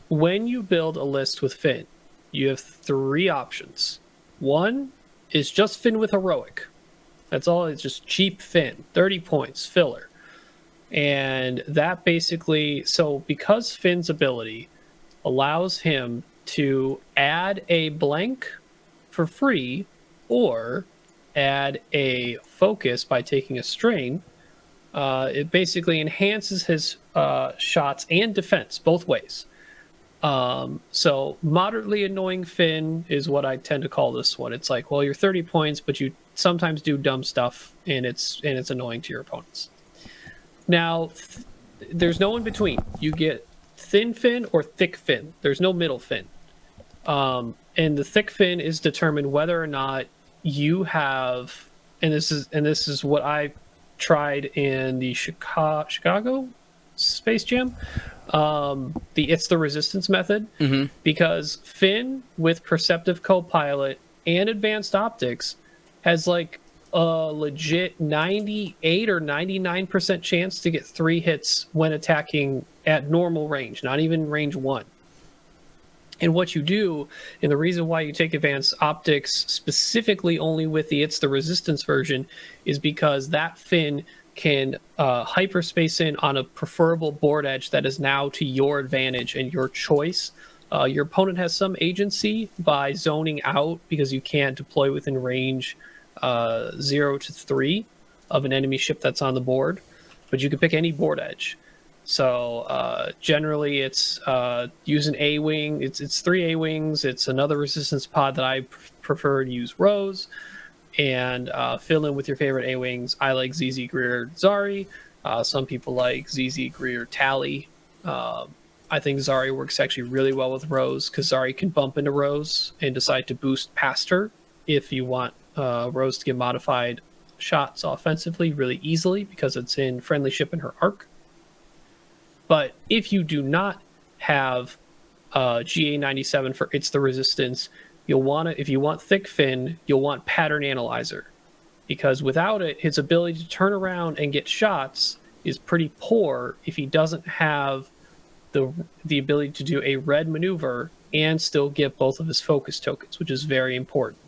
When you build a list with Finn, you have 3 options. One is just Finn with heroic. That's all. It's just cheap Finn, 30 points, filler. And that basically, so because Finn's ability allows him to add a blank for free or add a focus by taking a strain, it basically enhances his shots and defense both ways. So moderately annoying Finn is what I tend to call this one. It's like, well, you're 30 points, but you sometimes do dumb stuff, and it's annoying to your opponents. Now, there's no in between. You get thin Finn or thick Finn. There's no middle Finn. And the thick Finn is determined whether or not you have, and this is what I tried in the Chicago Space Jam. It's the resistance method, because Finn with Perceptive Co-Pilot and Advanced Optics has like a legit 98 or 99% chance to get 3 hits when attacking at normal range, not even range 1. And what you do, and the reason why you take Advanced Optics specifically only with It's the Resistance version, is because that Finn can hyperspace in on a preferable board edge that is now to your advantage and your choice. Your opponent has some agency by zoning out because you can't deploy within range 0 to 3 of an enemy ship that's on the board, but you can pick any board edge. So generally it's use an A-Wing. It's 3 A-Wings. It's another resistance pod that I prefer to use Rose, and fill in with your favorite A-Wings. I like ZZ Greer Zari. Some people like ZZ Greer Tally. I think Zari works actually really well with Rose because Zari can bump into Rose and decide to boost past her if you want Rose to get modified shots offensively really easily because it's in friendly ship in her arc. But if you do not have GA97 for It's the Resistance, you'll want to, if you want thick Finn, you'll want Pattern Analyzer, because without it, his ability to turn around and get shots is pretty poor if he doesn't have the ability to do a red maneuver and still get both of his focus tokens, which is very important.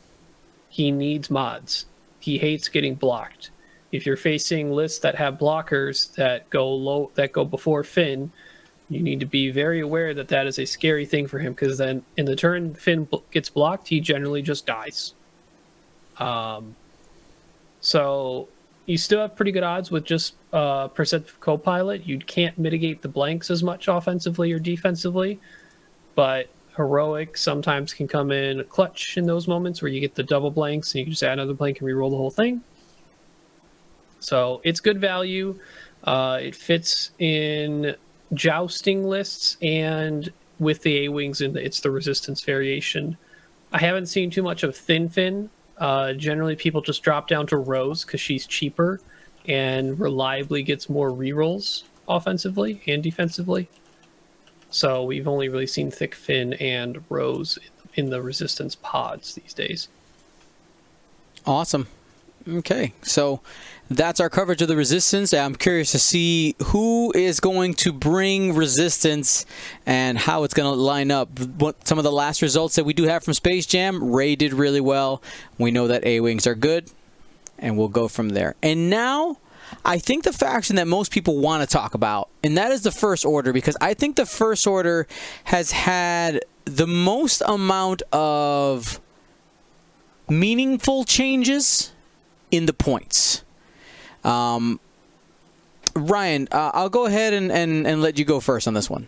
He needs mods. He hates getting blocked. If you're facing lists that have blockers that go before Finn, you need to be very aware that that is a scary thing for him, because then in the turn Finn gets blocked, he generally just dies. So you still have pretty good odds with just Perceptive Co-Pilot. You can't mitigate the blanks as much offensively or defensively, but Heroic sometimes can come in clutch in those moments where you get the double blanks and you can just add another blank and reroll the whole thing. So it's good value. It fits in jousting lists and with the A-Wings and It's the Resistance variation. I haven't seen too much of Thin Finn. Generally, people just drop down to Rose because she's cheaper and reliably gets more rerolls offensively and defensively. So we've only really seen Thick Finn and Rose in the Resistance pods these days. Awesome. Okay, so that's our coverage of the Resistance. I'm curious to see who is going to bring Resistance and how it's going to line up. What some of the last results that we do have from Space Jam, Ray did really well. We know that A-Wings are good, and we'll go from there. And now, I think the faction that most people want to talk about, and that is the First Order, because I think the First Order has had the most amount of meaningful changes in the points. Ryan, I'll go ahead and let you go first on this one.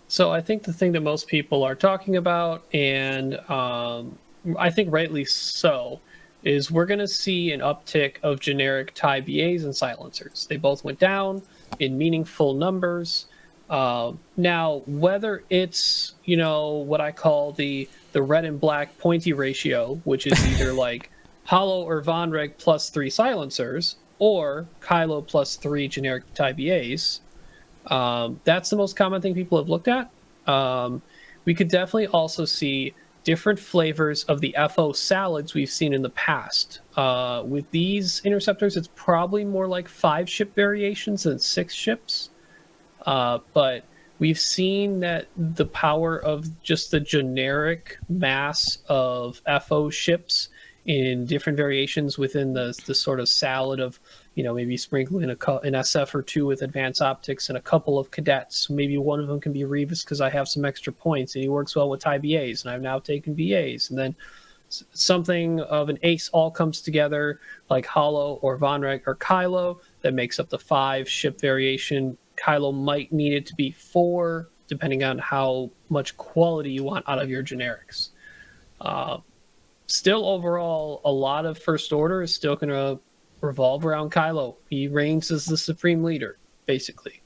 So I think the thing that most people are talking about, and I think rightly so, is we're going to see an uptick of generic TIE BAs and silencers. They both went down in meaningful numbers. Now, whether it's what I call the red and black pointy ratio, which is either like Hollow or Vonreg plus 3 silencers, or Kylo plus 3 generic TIBAs, that's the most common thing people have looked at. We could definitely also see different flavors of the FO salads we've seen in the past. With these interceptors, it's probably more like 5 ship variations than 6 ships. But we've seen that the power of just the generic mass of FO ships in different variations within the sort of salad of, maybe sprinkling an SF or 2 with advanced optics and a couple of cadets. Maybe one of them can be Revis because I have some extra points and he works well with TIE BAs and I've now taken BAs. And then something of an ace all comes together like Hollow or Vonreg or Kylo that makes up the 5 ship variation. Kylo might need it to be 4, depending on how much quality you want out of your generics. Still, overall, a lot of First Order is still going to revolve around Kylo. He reigns as the supreme leader, basically.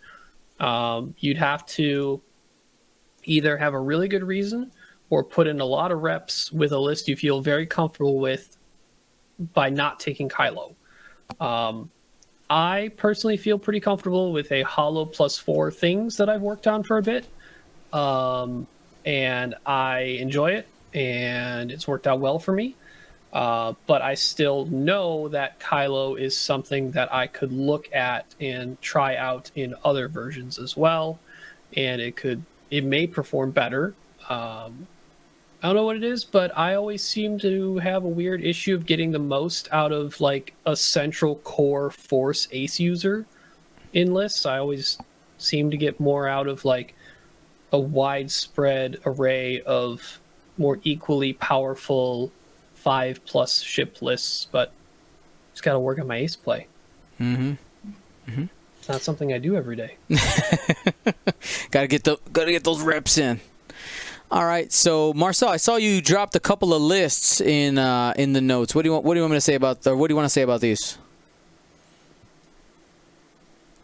You'd have to either have a really good reason or put in a lot of reps with a list you feel very comfortable with by not taking Kylo. I personally feel pretty comfortable with a Hollow plus 4 things that I've worked on for a bit. And I enjoy it, and it's worked out well for me. But I still know that Kylo is something that I could look at and try out in other versions as well. And it may perform better. I don't know what it is, but I always seem to have a weird issue of getting the most out of like a central core Force Ace user in lists. I always seem to get more out of like a widespread array of more equally powerful 5+ ship lists, but just got to work on my ace play. It's not something I do every day. gotta get those reps in. All right, so Marcel, I saw you dropped a couple of lists in the notes. What do you want me to say about, or what do you want to say about these?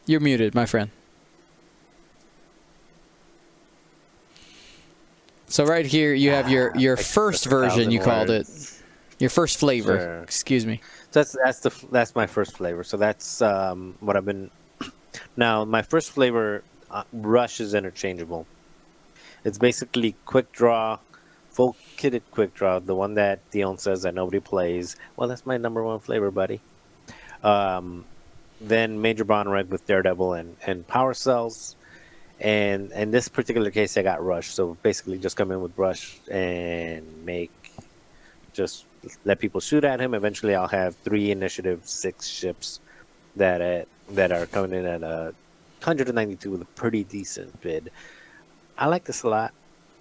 You're muted, my friend. So right here you have your first version. You called it your first flavor. Sure. Excuse me. So that's my first flavor. So that's what I've been. Now my first flavor, Rush, is interchangeable. It's basically quick draw, full kitted quick draw, the one that Dion says that nobody plays. Well, that's my number 1 flavor, buddy. Then Major Bonreg with Daredevil and Power Cells. And in this particular case, I got Rush. So basically just come in with Rush and just let people shoot at him. Eventually I'll have 3 initiative, 6 ships that are coming in at 192 with a pretty decent bid. I like this a lot.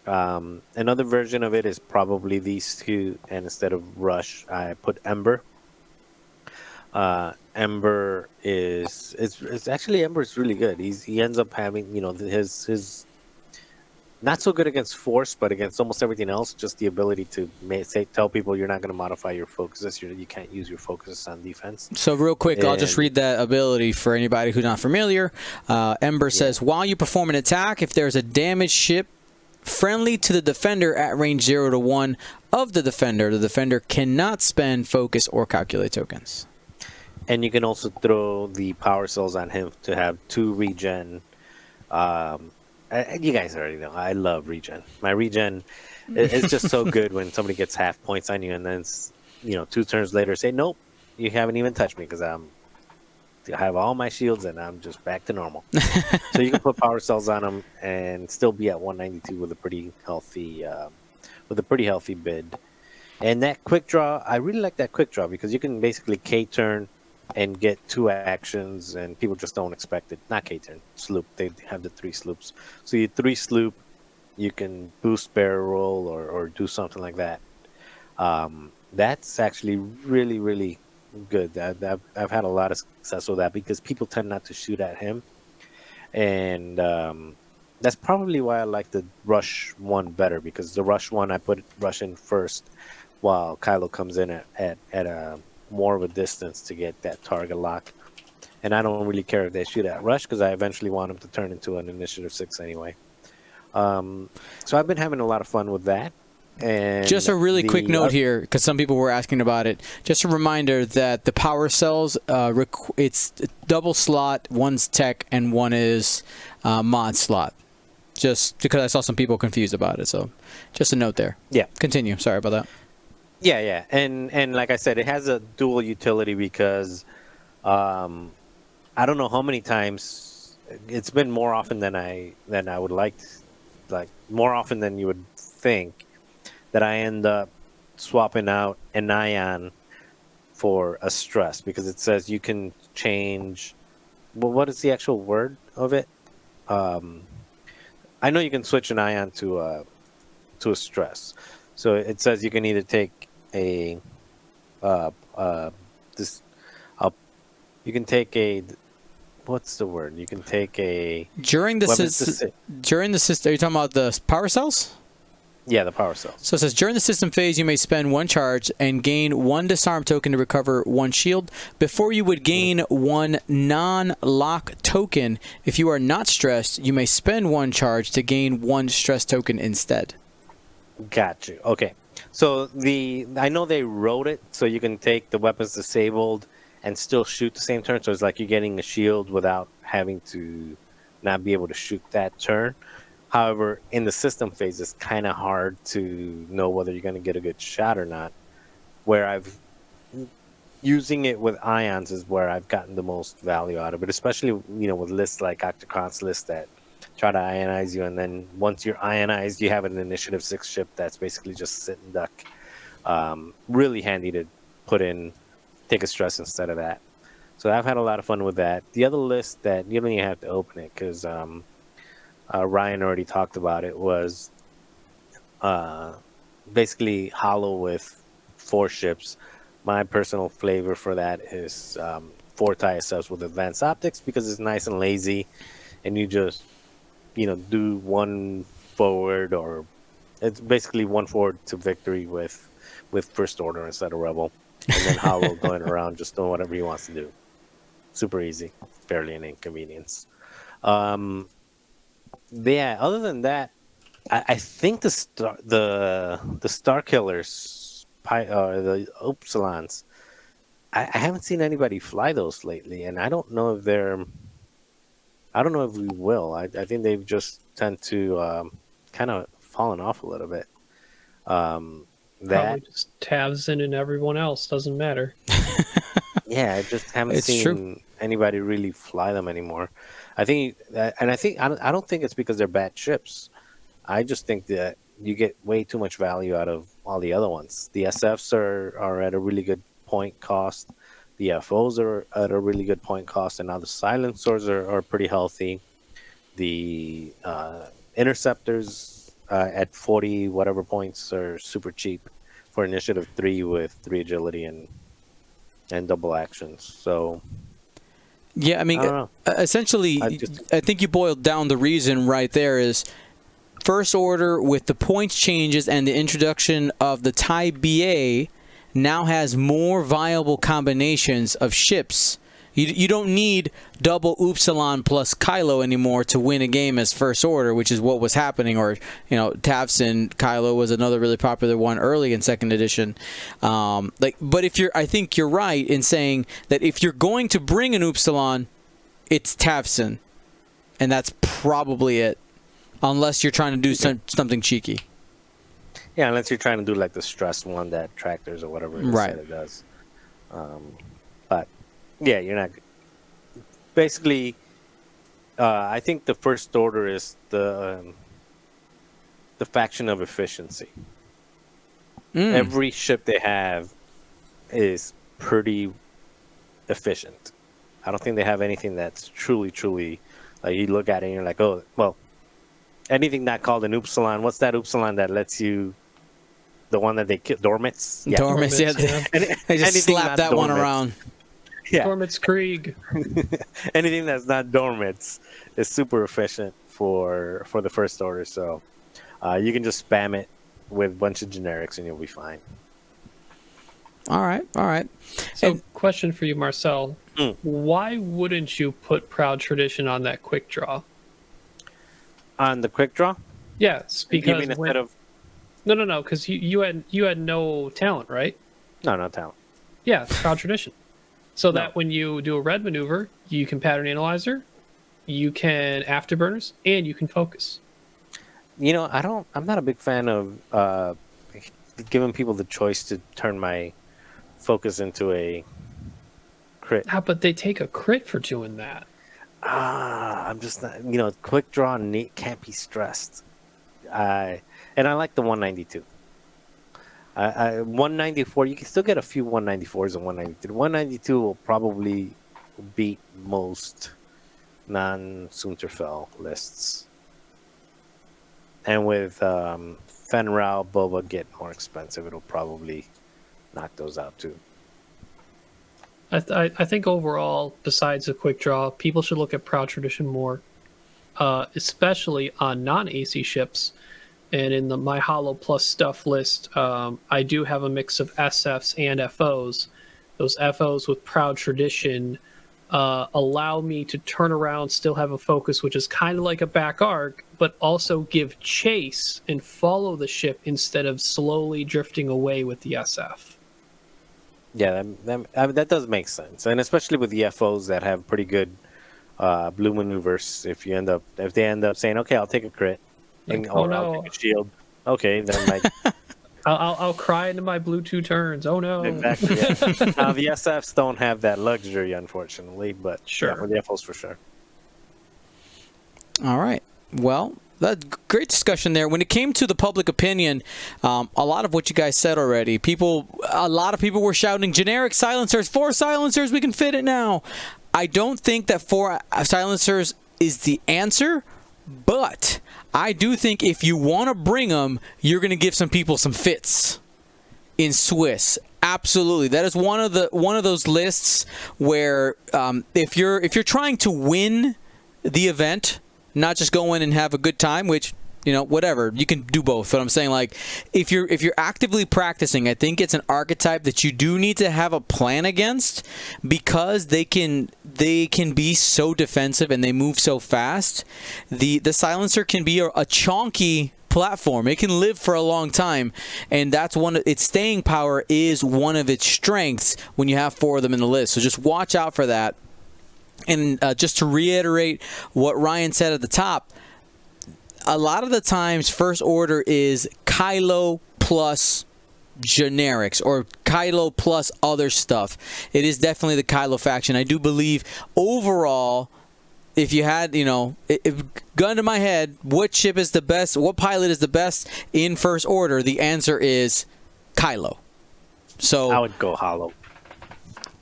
Another version of it is probably these 2, and instead of Rush, I put Ember. Ember it's actually Ember's really good. He ends up having his not so good against Force, but against almost everything else. Just the ability to tell people you're not going to modify your focuses. You can't use your focuses on defense. So real quick, I'll just read that ability for anybody who's not familiar. Ember says, while you perform an attack, if there's a damaged ship friendly to the defender at range 0 to 1 of the defender cannot spend focus or calculate tokens. And you can also throw the power cells on him to have 2 regen. You guys already know I love regen. My regen is just so good when somebody gets half points on you, and then 2 turns later say, nope, you haven't even touched me because I have all my shields and I'm just back to normal. So you can put power cells on him and still be at 192 with a pretty healthy bid. And that quick draw, I really like that quick draw because you can basically K-turn and get 2 actions, and people just don't expect it. Not K-turn, sloop. They have the 3 sloops. So you 3 sloop, you can boost barrel roll or do something like that. That's actually really, really good. I've had a lot of success with that because people tend not to shoot at him. And that's probably why I like the Rush one better, because the Rush one, I put Rush in first while Kylo comes in at a more of a distance to get that target lock. and I don't really care if they shoot at rush because I eventually want them to turn into an initiative 6 anyway. So I've been having a lot of fun with that. And just a really quick note here, because some people were asking about it. Just a reminder that the power cells, it's double slot. One's tech and one is mod slot. Just because I saw some people confused about it, so just a note there. Yeah. Continue. Sorry about that. Yeah. And like I said, it has a dual utility because I don't know how many times it's been more often than I would like more often than you would think, that I end up swapping out an ion for a stress because it says you can change. Well, what is the actual word of it? I know you can switch an ion to a stress. So it says you can either take you can take a, what's the word? You can take a during the system. Are you talking about the power cells? Yeah, the power cells. So it says, during the system phase, you may spend 1 charge and gain 1 disarm token to recover 1 shield. Before you would gain 1 non-lock token. If you are not stressed, you may spend 1 charge to gain 1 stress token instead. Got you. Okay. So I know they wrote it so you can take the weapons disabled and still shoot the same turn. So it's like you're getting a shield without having to not be able to shoot that turn. However, in the system phase, it's kind of hard to know whether you're going to get a good shot or not. Where using it with ions is where I've gotten the most value out of it, especially with lists like Octocron's list that try to ionize you, and then once you're ionized, you have an initiative 6 ship that's basically just sit and duck. Really handy to take a stress instead of that. So I've had a lot of fun with that. The other list that you don't even have to open it because Ryan already talked about it was basically hollow with 4 ships. My personal flavor for that is 4 tie subs with advanced optics because it's nice and lazy, and you just do 1 forward, or it's basically 1 forward to victory with first order instead of rebel, and then hollow going around just doing whatever he wants to do. Super easy, barely an inconvenience. Yeah, other than that, I think the Star Killers, the Upsilons, I haven't seen anybody fly those lately, and I don't know if we will. I think they've just tend to kind of fallen off a little bit. Probably just Tavzin and everyone else, doesn't matter. Yeah, I just haven't seen anybody really fly them anymore. I don't think it's because they're bad ships. I just think that you get way too much value out of all the other ones. The SFs are at a really good point cost. The FOs are at a really good point cost, and now the silencers are pretty healthy. The interceptors at 40 whatever points are super cheap for initiative 3 with 3 agility and double actions. So yeah, I mean, essentially, I think you boiled down the reason right there is First Order with the points changes and the introduction of the TIE BA now has more viable combinations of ships. You don't need double Upsilon plus Kylo anymore to win a game as First Order, which is what was happening. Or, Tavson Kylo was another really popular one early in Second Edition. But I think you're right in saying that if you're going to bring an Upsilon, it's Tavson, and that's probably it, unless you're trying to do something cheeky. Yeah, unless you're trying to do like the stress one that tractors or whatever it does. But yeah, you're not. Basically, I think the First Order is the faction of efficiency. Every ship they have is pretty efficient. I don't think they have anything that's truly. You look at it and you're like, oh, well, anything not called an Upsilon. What's that Upsilon that lets you? The one that they kill, Dormits? Yeah. Dormits, yeah. They just slap that one around. Yeah. Dormit's Krieg. Anything that's not Dormits is super efficient for the First Order. So you can just spam it with a bunch of generics and you'll be fine. All right. So, question for you, Marcel. why wouldn't you put Proud Tradition on that quick draw? On the quick draw? Yes, You because mean instead of... no, because you had no talent, right? No, not talent. Yeah, Proud Tradition. So that when you do a red maneuver, you can pattern analyzer, you can afterburners, and you can focus. You know, I'm not a big fan of giving people the choice to turn my focus into a crit. But they take a crit for doing that. I'm just not, quick draw can't be stressed. And I like the 192. 194, you can still get a few 194s and 192. 192 will probably beat most non-Sunterfell lists. And with Fenral, Boba get more expensive, it'll probably knock those out too. I think overall, besides the quick draw, people should look at Proud Tradition more, especially on non-AC ships. And in my Hollow Plus stuff list, I do have a mix of SFs and FOs. Those FOs with Proud Tradition allow me to turn around, still have a focus, which is kind of like a back arc, but also give chase and follow the ship instead of slowly drifting away with the SF. Yeah, that does make sense, and especially with the FOs that have pretty good blue maneuvers. If they end up saying, "Okay, I'll take a crit," I'll take a shield. Okay, then I'll cry into my blue 2 turns. Oh no! Exactly. Yeah. Now the SFs don't have that luxury, unfortunately, but sure, with the FOs for sure. All right. Well, that's great discussion there. When it came to the public opinion, a lot of what you guys said already, a lot of people were shouting, generic silencers, 4 silencers, we can fit it now. I don't think that 4 silencers is the answer, but I do think if you want to bring them, you're going to give some people some fits in Swiss. Absolutely, that is one of those lists where if you're trying to win the event, not just go in and have a good time, which, whatever, you can do both. But I'm saying, like, if you're actively practicing, I think it's an archetype that you do need to have a plan against, because they can be so defensive and they move so fast. The silencer can be a chonky platform. It can live for a long time, and that's its staying power is one of its strengths when you have 4 of them in the list. So just watch out for that. And just to reiterate what Ryan said at the top, a lot of the times First Order is Kylo plus generics or Kylo plus other stuff. It is definitely the Kylo faction. I do believe overall, if you had, gun to my head, what ship is the best, what pilot is the best in First Order, the answer is Kylo. So I would go Hollow.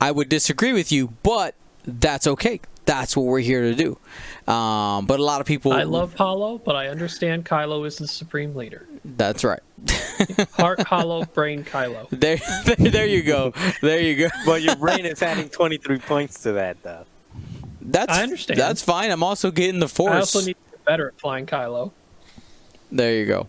I would disagree with you, but that's okay. That's what we're here to do. But a lot of people... I love Hollow, but I understand Kylo is the supreme leader. That's right. Heart Hollow, brain Kylo. There you go. There you go. Well, your brain is adding 23 points to that, though. I understand. That's fine. I'm also getting the Force. I also need to get better at flying Kylo. There you go.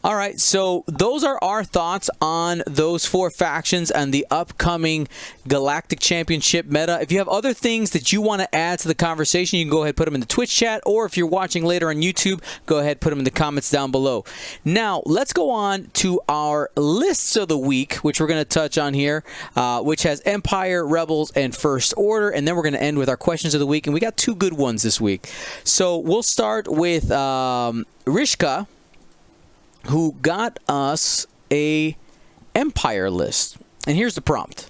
All right, so those are our thoughts on those 4 factions and the upcoming Galactic Championship meta. If you have other things that you want to add to the conversation, you can go ahead and put them in the Twitch chat, or if you're watching later on YouTube, go ahead and put them in the comments down below. Now, let's go on to our lists of the week, which we're going to touch on here, which has Empire, Rebels, and First Order, and then we're going to end with our questions of the week, and we got 2 good ones this week. So we'll start with Rishka, who got us a Empire list. And here's the prompt.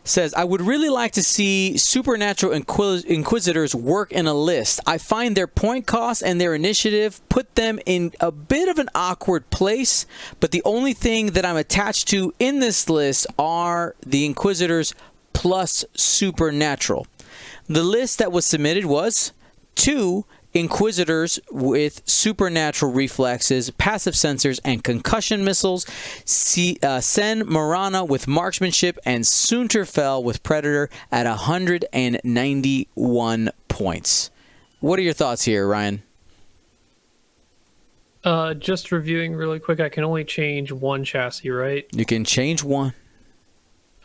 Says, I would really like to see Supernatural Inquisitors work in a list. I find their point cost and their initiative put them in a bit of an awkward place, but the only thing that I'm attached to in this list are the Inquisitors plus Supernatural. The list that was submitted was 2 Inquisitors with supernatural reflexes, passive sensors, and concussion missiles, Sen Marana with marksmanship, and Sunterfell with Predator at 191 points. What are your thoughts here, Ryan? Just reviewing really quick, I can only change 1 chassis, right? You can change 1.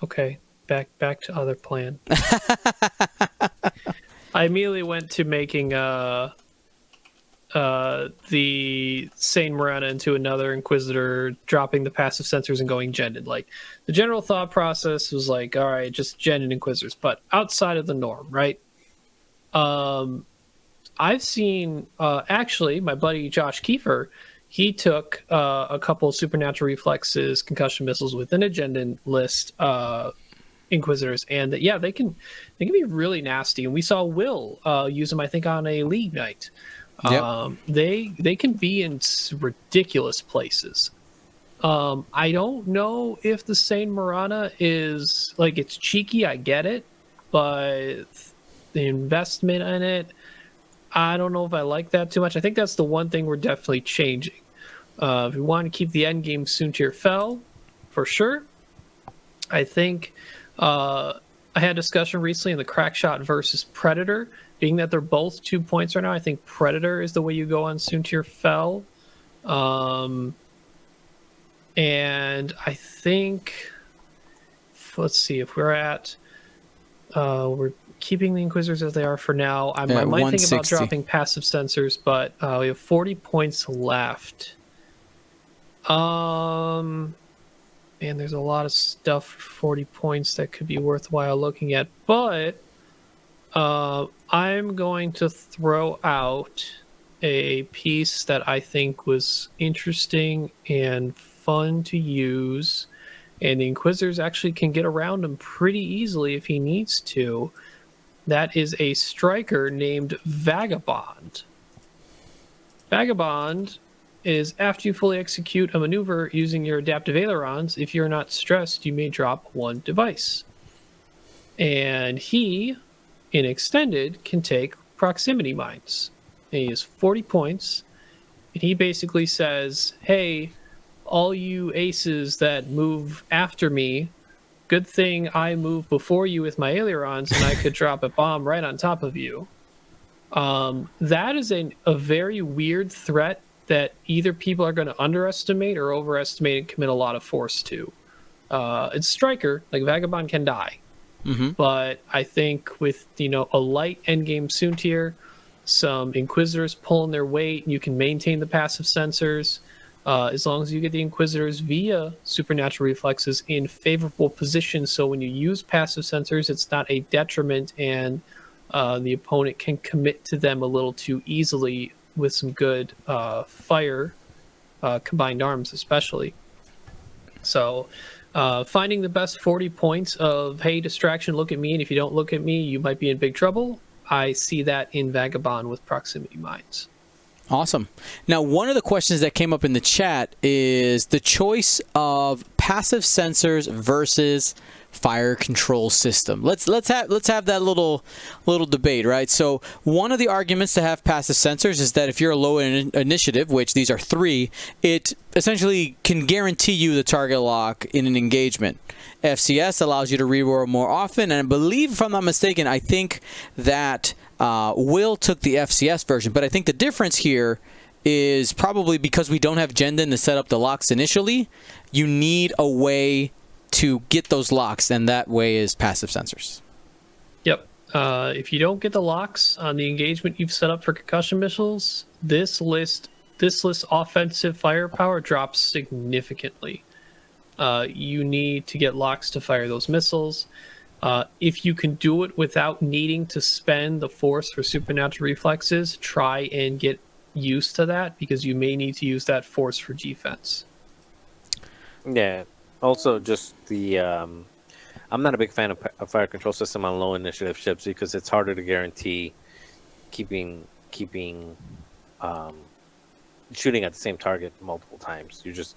Okay. back to other plan. I immediately went to making the sane Marana into another Inquisitor, dropping the passive sensors and going Gended. Like, the general thought process was like, all right, just Gended Inquisitors, but outside of the norm, right? I've seen, actually, my buddy Josh Kiefer, he took a couple of Supernatural Reflexes, Concussion Missiles within a Gended list, Inquisitors, and yeah, they can be really nasty. And we saw Will use them, I think, on a League night. Yep. They can be in ridiculous places. I don't know if the Sane Marana is like, it's cheeky, I get it, but the investment in it, I don't know if I like that too much. I think that's the one thing we're definitely changing. If we want to keep the end game Soontir Fel, for sure. I think I had a discussion recently in the Crackshot versus Predator, being that they're both 2 points right now. I think Predator is the way you go on Soontir Fel. And I think, let's see, if we're at, we're keeping the Inquisitors as they are for now. I might think about dropping passive sensors, but we have 40 points left. Man, there's a lot of stuff for 40 points that could be worthwhile looking at, but I'm going to throw out a piece that I think was interesting and fun to use, and the Inquisitors actually can get around him pretty easily if he needs to. That is a striker named Vagabond. Vagabond is after you fully execute a maneuver using your adaptive ailerons, if you're not stressed, you may drop one device. And he, in extended, can take proximity mines. And he has 40 points. And he basically says, hey, all you aces that move after me, good thing I move before you with my ailerons and I could drop a bomb right on top of you. That is a very weird threat that either people are going to underestimate or overestimate and commit a lot of force to. It's Striker, like Vagabond can die. Mm-hmm. But I think with, a light endgame Soontir, some Inquisitors pulling their weight, you can maintain the passive sensors. As long as you get the Inquisitors via Supernatural Reflexes in favorable positions, so when you use passive sensors, it's not a detriment, and the opponent can commit to them a little too easily with some good fire, combined arms especially. So finding the best 40 points of, hey, distraction, look at me, and if you don't look at me, you might be in big trouble. I see that in Vagabond with proximity mines. Awesome. Now, one of the questions that came up in the chat is the choice of passive sensors versus fire control system. Let's have that little debate, right? So one of the arguments to have passive sensors is that if you're a low initiative, which these are 3, it essentially can guarantee you the target lock in an engagement. FCS allows you to reroll more often, and I believe, if I'm not mistaken, I think that Will took the FCS version, but I think the difference here is probably because we don't have Jendon to set up the locks initially, you need a way to get those locks, and that way is passive sensors. Yep. If you don't get the locks on the engagement you've set up for concussion missiles, this list offensive firepower drops significantly. You need to get locks to fire those missiles. If you can do it without needing to spend the force for Supernatural Reflexes, try and get used to that, because you may need to use that force for defense. Yeah. Also, just the I'm not a big fan of a fire control system on low initiative ships because it's harder to guarantee keeping shooting at the same target multiple times. You just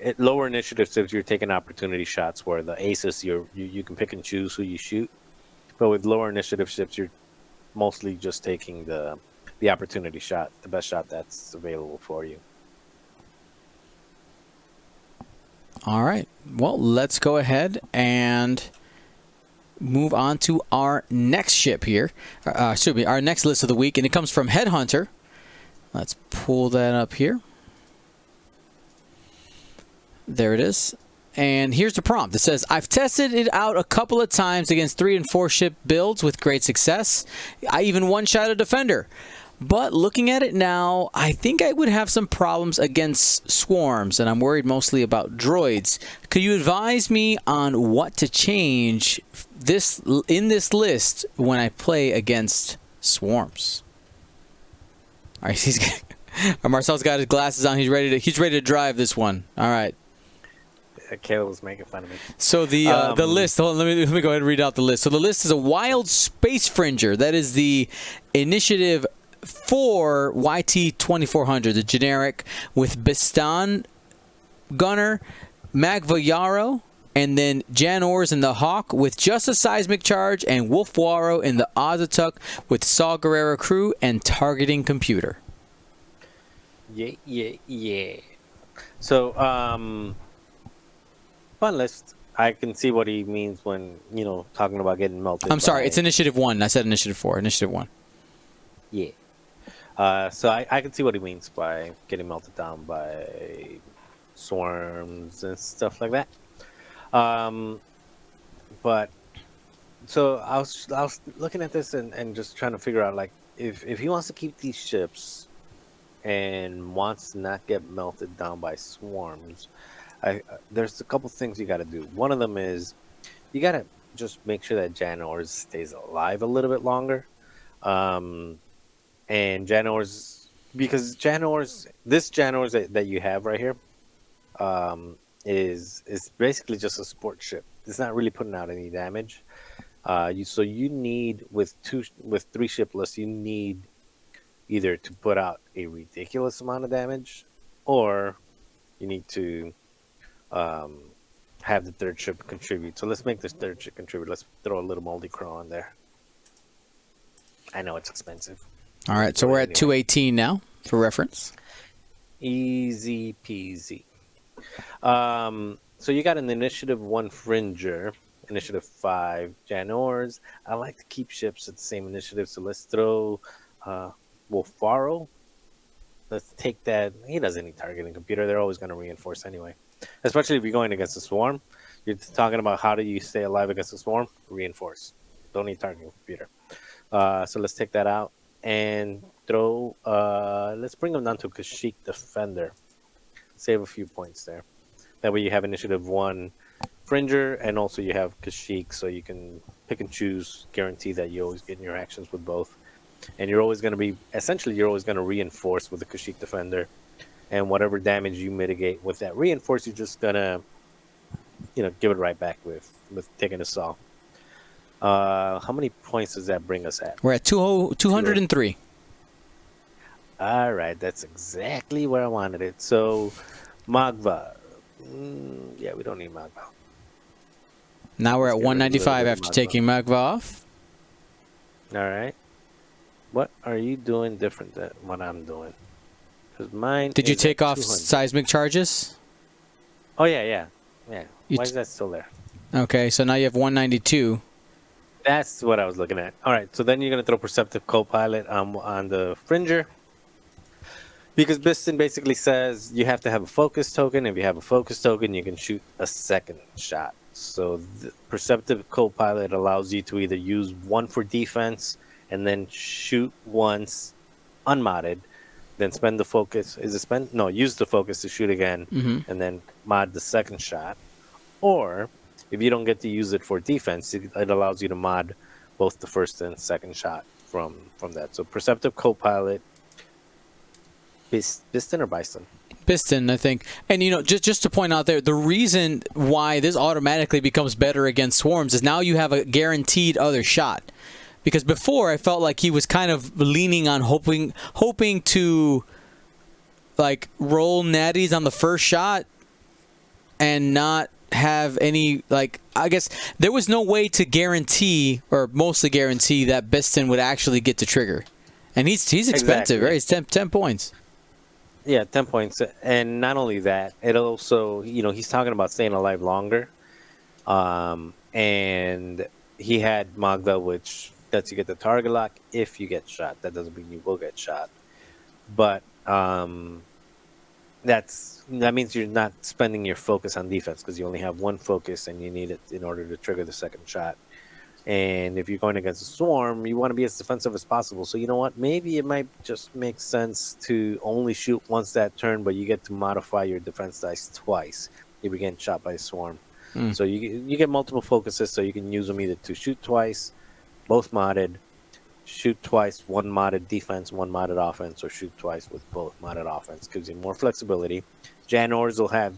at lower initiative ships, you're taking opportunity shots where the aces you can pick and choose who you shoot, but with lower initiative ships, you're mostly just taking the opportunity shot, the best shot that's available for you. All right. Well, let's go ahead and move on to our next ship here. Our next list of the week, and it comes from Headhunter. Let's pull that up here. There it is. And here's the prompt. It says, I've tested it out a couple of times against 3 and 4 ship builds with great success. I even one-shot a defender. But looking at it now, I think I would have some problems against swarms, and I'm worried mostly about droids. Could you advise me on what to change in this list when I play against swarms? All right, Marcel's got his glasses on. He's ready to drive this one. All right. Caleb was making fun of me. So the list. Hold on, let me go ahead and read out the list. So the list is a Wild Space Fringer. That is the Initiative 4 YT-2400, the generic, with Bistan Gunner, Magva Yarrow, and then Jan Ors in the Hawk with just a seismic charge, and Wolf Warrow in the Azatuk with Saw Gerrera crew and targeting computer. Yeah. So, fun list. I can see what he means when, talking about getting melted. I'm sorry, it's Initiative 1. I said Initiative 4. Initiative 1. Yeah. So I can see what he means by getting melted down by swarms and stuff like that. But so I was looking at this and just trying to figure out, like, if he wants to keep these ships and wants to not get melted down by swarms, there's a couple things you got to do. One of them is you got to just make sure that Jan Ors stays alive a little bit longer. And Jan Ors, because this Jan Ors that you have right here, is basically just a sport ship. It's not really putting out any damage. So you need with 3 ship lists, you need either to put out a ridiculous amount of damage, or you need to have the 3rd ship contribute. So let's make this 3rd ship contribute. Let's throw a little Moldy Crow on there. I know it's expensive. All right, so we're at 218 now, for reference. Easy peasy. So you got an Initiative 1 Fringer, Initiative 5 Jan Ors. I like to keep ships at the same initiative, so let's throw Wolf Warrow. Let's take that. He doesn't need targeting computer. They're always going to reinforce anyway. Especially if you're going against a swarm. You're talking about how do you stay alive against a swarm? Reinforce. Don't need targeting computer. So let's take that out and throw. Let's bring them down to Kashyyyk Defender. Save a few points there. That way you have Initiative 1 Fringer, and also you have Kashyyyk, so you can pick and choose, guarantee that you always get in your actions with both. And you're always going to reinforce with the Kashyyyk Defender. And whatever damage you mitigate with that reinforce, you're just going to, give it right back with taking a saw. How many points does that bring us at? We're at 203. All right, that's exactly where I wanted it. So, Magva. Yeah, we don't need Magva. Now we're Let's at get rid of 195 after Magva. taking Magva off. All right. What are you doing different than what I'm doing? Because mine. Did you is take at off 200. seismic charges? Oh yeah. You Why is that still there? Okay, so now you have 192. That's what I was looking at. All right, so then you're gonna throw Perceptive Co-Pilot on the Fringer, because Biston basically says you have to have a focus token. If you have a focus token, you can shoot a second shot. So the Perceptive Co-Pilot allows you to either use 1 for defense and then shoot once unmodded, then spend the focus. Use the focus to shoot again, and then mod the second shot. Or if you don't get to use it for defense, it allows you to mod both the first and second shot from that. So Perceptive Co-Pilot, Biston or Bison? Biston, I think. And, just to point out there, the reason why this automatically becomes better against swarms is now you have a guaranteed other shot. Because before, I felt like he was kind of leaning on hoping to, like, roll natties on the first shot and not have any, like, I guess there was no way to guarantee, or mostly guarantee, that Biston would actually get to trigger. And he's expensive, Exactly. right? He's 10 points. Yeah, 10 points. And not only that, it also, he's talking about staying alive longer. And he had Magda, which lets you get the target lock if you get shot. That doesn't mean you will get shot. But that means you're not spending your focus on defense because you only have one focus and you need it in order to trigger the second shot. And if you're going against a swarm, you want to be as defensive as possible. So you know what? Maybe it might just make sense to only shoot once that turn, but you get to modify your defense dice twice if you're getting shot by a swarm. So you get multiple focuses, so you can use them either to shoot twice, both modded, shoot twice, one modded defense, one modded offense, or shoot twice with both modded offense. Gives you more flexibility. Janors will have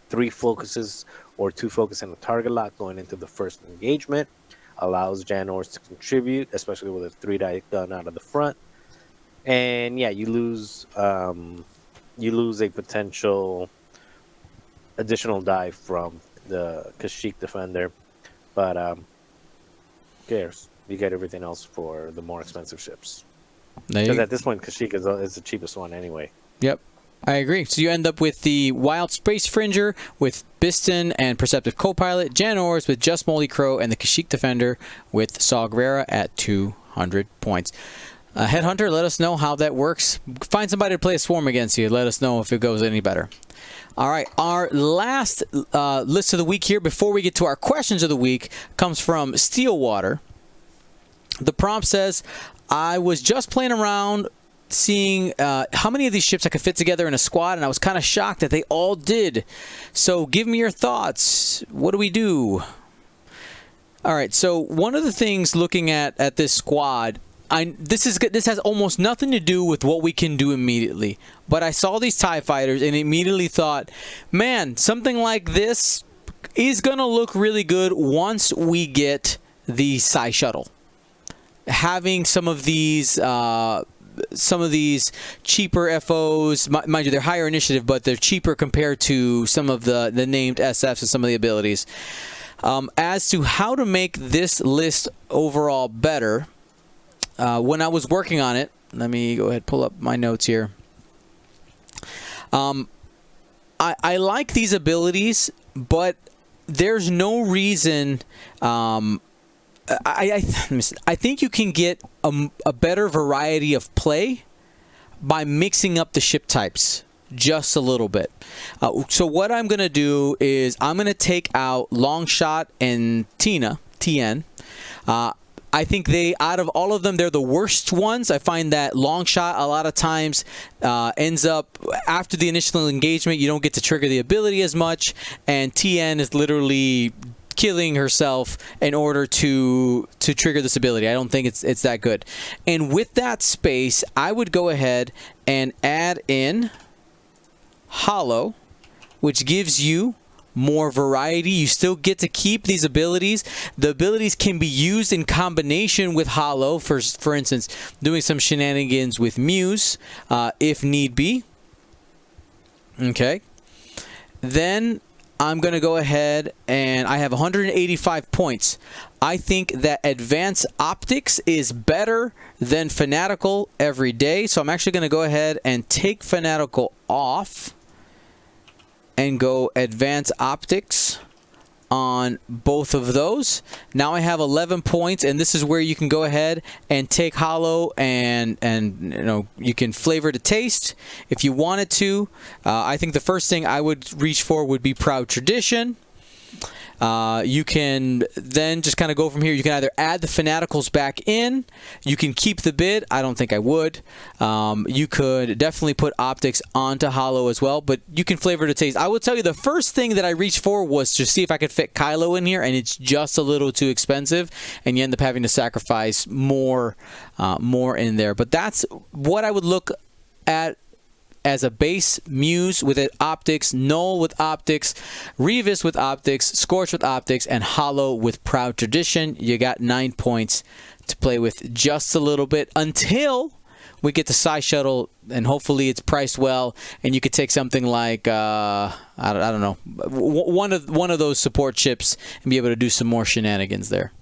3 focuses or 2 focus and a target lock going into the first engagement. Allows Janors to contribute, especially with a 3-die gun out of the front. And yeah, you lose a potential additional die from the Kashyyyk defender, but who cares? You get everything else for the more expensive ships. Because at this point, Kashyyyk is the cheapest one anyway. Yep. I agree. So you end up with the Wild Space Fringer with Biston and Perceptive Copilot, Janors with Just Moldy Crow, and the Kashyyyk Defender with Saw Gerrera at 200 points. Headhunter, let us know how that works. Find somebody to play a swarm against you. Let us know if it goes any better. All right, our last list of the week here, before we get to our questions of the week, comes from Steelwater. The prompt says, I was just playing around seeing how many of these ships I could fit together in a squad, and I was kind of shocked that they all did. So give me your thoughts. What do we do? All right, so one of the things looking at this squad, this has almost nothing to do with what we can do immediately. But I saw these TIE fighters and immediately thought, man, something like this is going to look really good once we get the Psi Shuttle. Having some of these cheaper FOs, mind you, they're higher initiative, but they're cheaper compared to some of the named SFs and some of the abilities. As to how to make this list overall better, when I was working on it, let me go ahead and pull up my notes here. I like these abilities, but there's no reason. I think you can get a better variety of play by mixing up the ship types just a little bit. So what I'm going to do is I'm going to take out Longshot and TN. I think out of all of them, they're the worst ones. I find that Longshot a lot of times ends up, after the initial engagement, you don't get to trigger the ability as much, and TN is literally killing herself in order to trigger this ability. I don't think it's that good. And with that space, I would go ahead and add in Hollow, which gives you more variety. You still get to keep these abilities. The abilities can be used in combination with Hollow, for instance, doing some shenanigans with Muse, if need be. Okay. Then I'm going to go ahead and I have 185 points. I think that Advanced Optics is better than Fanatical every day. So I'm actually going to go ahead and take Fanatical off and go Advanced Optics on both of those. Now I have 11 points, and this is where you can go ahead and take Hollow and you can flavor to taste if you wanted to. I think the first thing I would reach for would be Proud Tradition. You can then just kind of go from here. You can either add the Fanaticals back in. You can keep the bid. I don't think I would. You could definitely put Optics onto Hollow as well, but you can flavor to taste. I will tell you the first thing that I reached for was to see if I could fit Kylo in here, and it's just a little too expensive, and you end up having to sacrifice more in there. But that's what I would look at as a base: Muse with Optics, Null with Optics, Revis with Optics, Scorch with Optics, and Hollow with Proud Tradition. You got 9 points to play with, just a little bit, until we get the Psi Shuttle, and hopefully it's priced well, and you could take something like I don't know, one of those support ships and be able to do some more shenanigans there.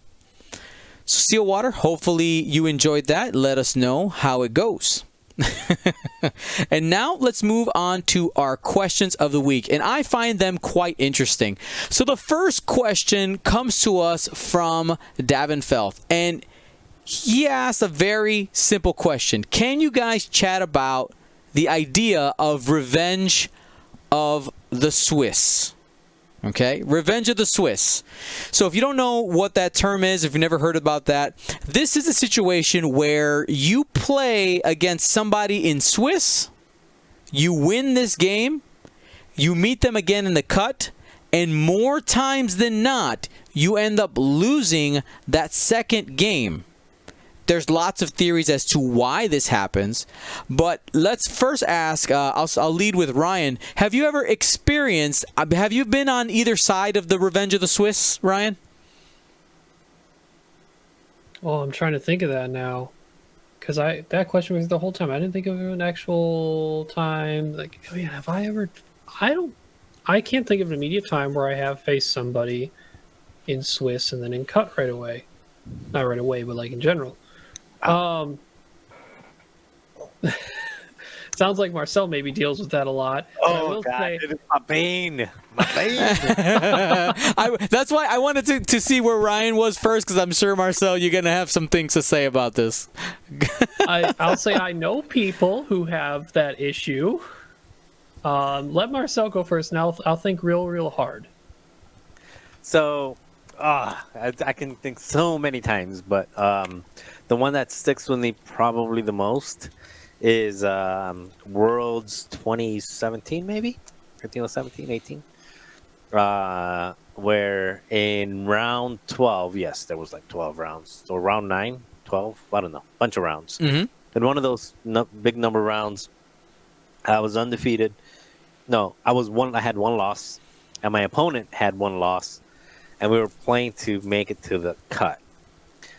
So Steelwater, hopefully you enjoyed that. Let us know how it goes. And now let's move on to our questions of the week, and I find them quite interesting. So the first question comes to us from Davenfelth, and he asked a very simple question. Can you guys chat about the idea of revenge of the Swiss. Okay, Revenge of the Swiss. So if you don't know what that term is, if you've never heard about that, this is a situation where you play against somebody in Swiss, you win this game, you meet them again in the cut, and more times than not, you end up losing that second game. There's lots of theories as to why this happens, but let's first ask, I'll lead with Ryan. Have you ever experienced, have you been on either side of the Revenge of the Swiss, Ryan? Well, I'm trying to think of that now. Because that question was the whole time. I didn't think of an actual time. Like, oh yeah, have I ever... I can't think of an immediate time where I have faced somebody in Swiss and then in cut right away. Not right away, but like in general. Sounds like Marcel maybe deals with that a lot. Oh, God, it is my bane. My bane. That's why I wanted to see where Ryan was first, because I'm sure, Marcel, you're going to have some things to say about this. I'll say I know people who have that issue. Let Marcel go first, and I'll think real hard. So, I can think so many times, but the one that sticks with me probably the most is Worlds 2017, maybe? I think it was 17, 18. Where in round 12, yes, there was like 12 rounds. Or round 9, 12, I don't know, bunch of rounds. Mm-hmm. In one of those big number rounds, I was undefeated. No, I had one loss, and my opponent had one loss, and we were playing to make it to the cut.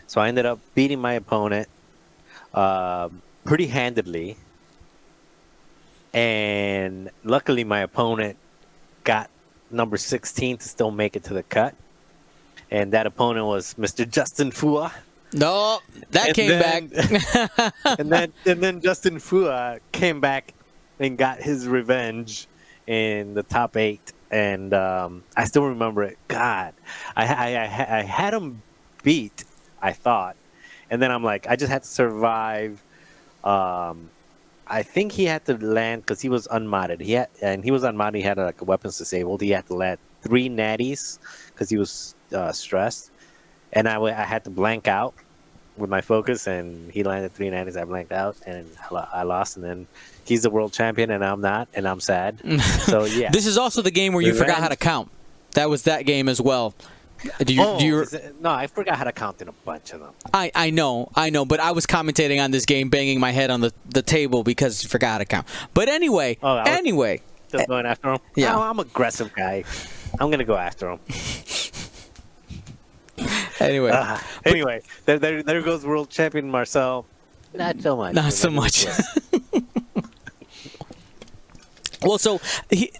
So I ended up beating my opponent pretty handedly, and luckily my opponent got number 16 to still make it to the cut, and that opponent was Mr. Justin Fua. No, that came back. and then Justin Fua came back and got his revenge in the top 8, and I still remember it. God, I had him beat, I thought, and then I'm like, I just had to survive. I think he had to land because he was unmodded. He was unmodded. He had like weapons disabled. He had to land 3 natties because he was stressed, and I had to blank out with my focus, and he landed 3 natties. I blanked out, and I lost, and then he's the world champion, and I'm not, and I'm sad. So yeah, this is also the game where you forgot how to count. That was that game as well. No, I forgot how to count in a bunch of them. I know, but I was commentating on this game, banging my head on the table because you forgot how to count. But anyway, Just going after him? Yeah. No, I'm an aggressive guy. I'm going to go after him. Anyway, there goes world champion Marcel. Not so much. Not so much. Well, so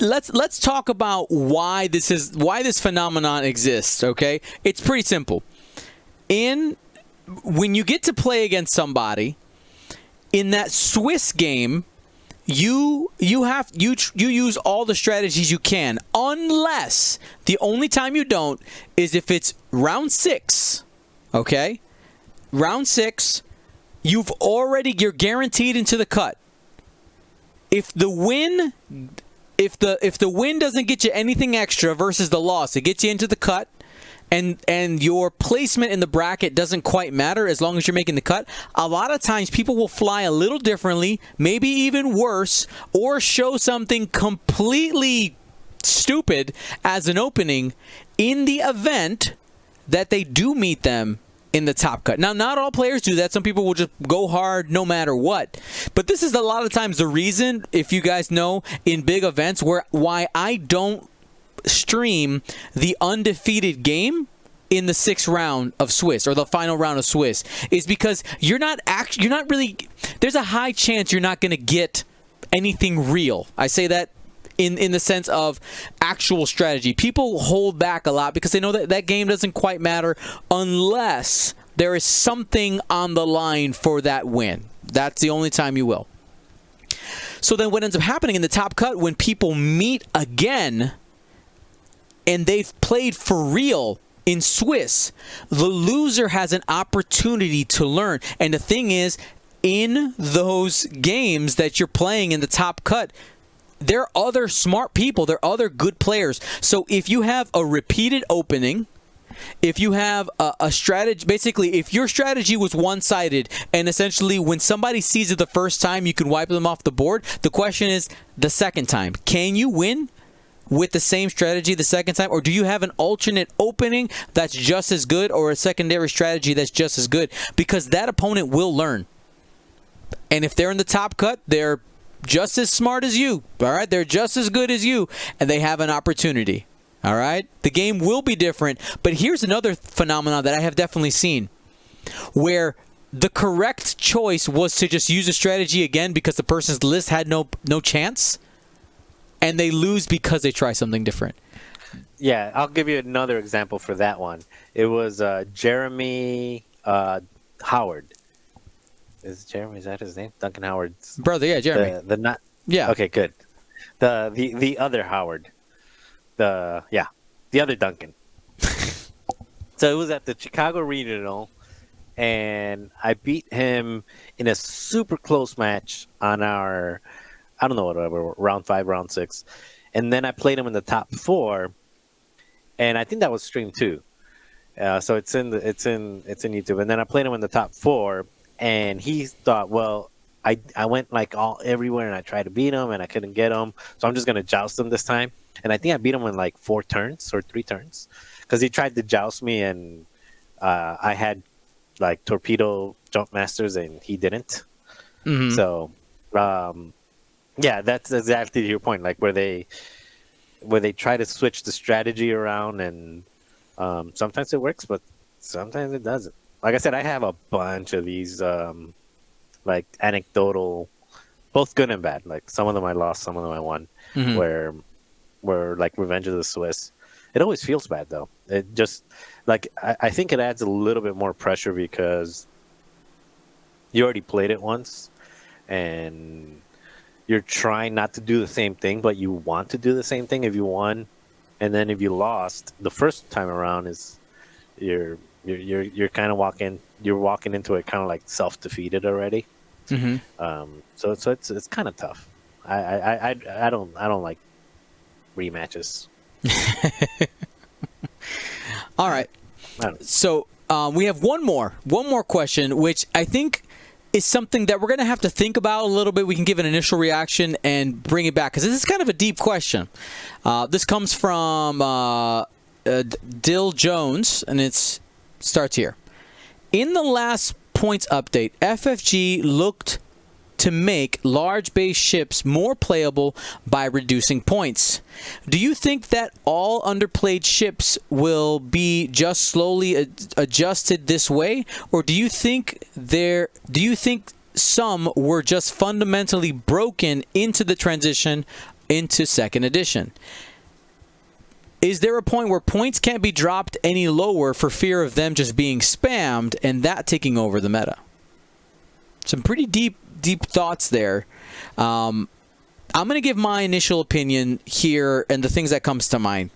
let's talk about why this phenomenon exists. Okay, it's pretty simple. When you get to play against somebody in that Swiss game, you use all the strategies you can, unless the only time you don't is if it's round 6. Okay, round 6, you're guaranteed into the cut. If the win doesn't get you anything extra versus the loss, it gets you into the cut, and your placement in the bracket doesn't quite matter as long as you're making the cut. A lot of times people will fly a little differently, maybe even worse, or show something completely stupid as an opening in the event that they do meet them in the top cut. Now, not all players do that. Some people will just go hard no matter what. But this is a lot of times the reason, if you guys know, in big events why I don't stream the undefeated game in the 6th round of Swiss, or the final round of Swiss, is because you're not really, there's a high chance you're not going to get anything real. I say that in the sense of actual strategy. People hold back a lot because they know that game doesn't quite matter unless there is something on the line for that win. That's the only time you will. So then what ends up happening in the top cut, when people meet again and they've played for real in Swiss, the loser has an opportunity to learn. And the thing is, in those games that you're playing in the top cut, there are other smart people. There are other good players. So if you have a repeated opening, if you have a strategy, basically, if your strategy was one-sided and essentially when somebody sees it the first time, you can wipe them off the board, the question is the second time. Can you win with the same strategy the second time? Or do you have an alternate opening that's just as good or a secondary strategy that's just as good? Because that opponent will learn. And if they're in the top cut, they're just as smart as you. All right? They're just as good as you, and they have an opportunity. All right? The game will be different. But here's another phenomenon that I have definitely seen where the correct choice was to just use a strategy again because the person's list had no chance, and they lose because they try something different. Yeah, I'll give you another example for that one. It was Jeremy Howard. Is that his name? Duncan Howard's brother, yeah, Jeremy. The not. Yeah. Okay, good. The other Howard. The other Duncan. So it was at the Chicago Regional, and I beat him in a super close match on our, I don't know whatever, round 5, round 6, and then I played him in the top 4, and I think that was stream 2. So it's in YouTube, and then I played him in the top 4, and he thought, well, I went like everywhere, and I tried to beat him, and I couldn't get him, so I'm just gonna joust him this time. And I think I beat him in like 4 turns or 3 turns because he tried to joust me, and I had like torpedo jump masters and he didn't. Mm-hmm. So, yeah, that's exactly your point. Like where they try to switch the strategy around, and sometimes it works, but sometimes it doesn't. Like I said, I have a bunch of these like anecdotal, both good and bad. Like some of them I lost, some of them I won. Mm-hmm. Where like Revenge of the Swiss, it always feels bad though. It just like I think it adds a little bit more pressure because you already played it once, and you're trying not to do the same thing, but you want to do the same thing if you won, and then if you lost the first time around, is you're kind of walking into it kind of like self-defeated already. Mm-hmm. So it's kind of tough. I don't like rematches. All right. So we have one more question, which I think is something that we're going to have to think about a little bit. We can give an initial reaction and bring it back because this is kind of a deep question. This comes from Dill Jones, and it starts here. In the last points update, FFG looked to make large base ships more playable by reducing points. Do you think that all underplayed ships will be just slowly adjusted this way, or do you think some were just fundamentally broken into the transition into second edition? Is there a point where points can't be dropped any lower for fear of them just being spammed and that taking over the meta? Some pretty deep thoughts there. I'm going to give my initial opinion here and the things that comes to mind.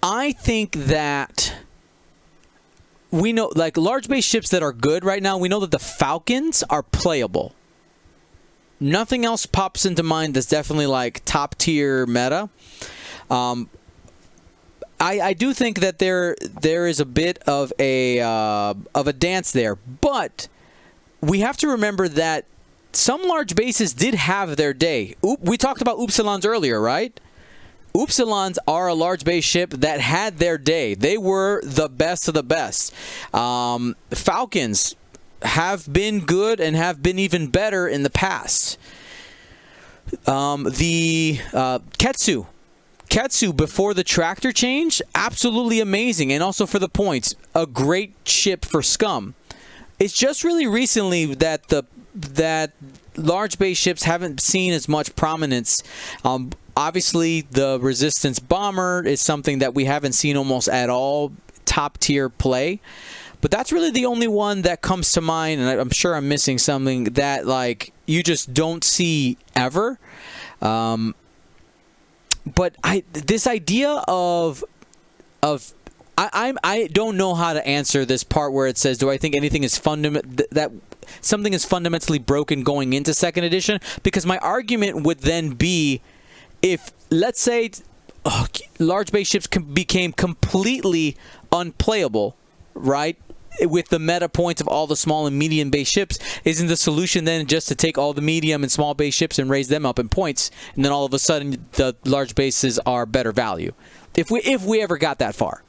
I think that we know, like large base ships that are good right now, we know that the Falcons are playable. Nothing else pops into mind that's definitely like top tier meta. I do think that there is a bit of a dance there, but we have to remember that some large bases did have their day. We talked about Upsilons earlier, right? Upsilons are a large base ship that had their day. They were the best of the best. Falcons have been good and have been even better in the past. The Ketsu before the tractor change, absolutely amazing, and also for the points, a great ship for Scum. It's just really recently that large base ships haven't seen as much prominence. Obviously, the Resistance Bomber is something that we haven't seen almost at all top tier play. But that's really the only one that comes to mind, and I'm sure I'm missing something that like you just don't see ever. But this idea of I I don't know how to answer this part where it says, do I think anything is that something is fundamentally broken going into second edition? Because my argument would then be, if let's say large base ships became completely unplayable, right? With the meta points of all the small and medium base ships, isn't the solution then just to take all the medium and small base ships and raise them up in points, and then all of a sudden the large bases are better value? If we ever got that far,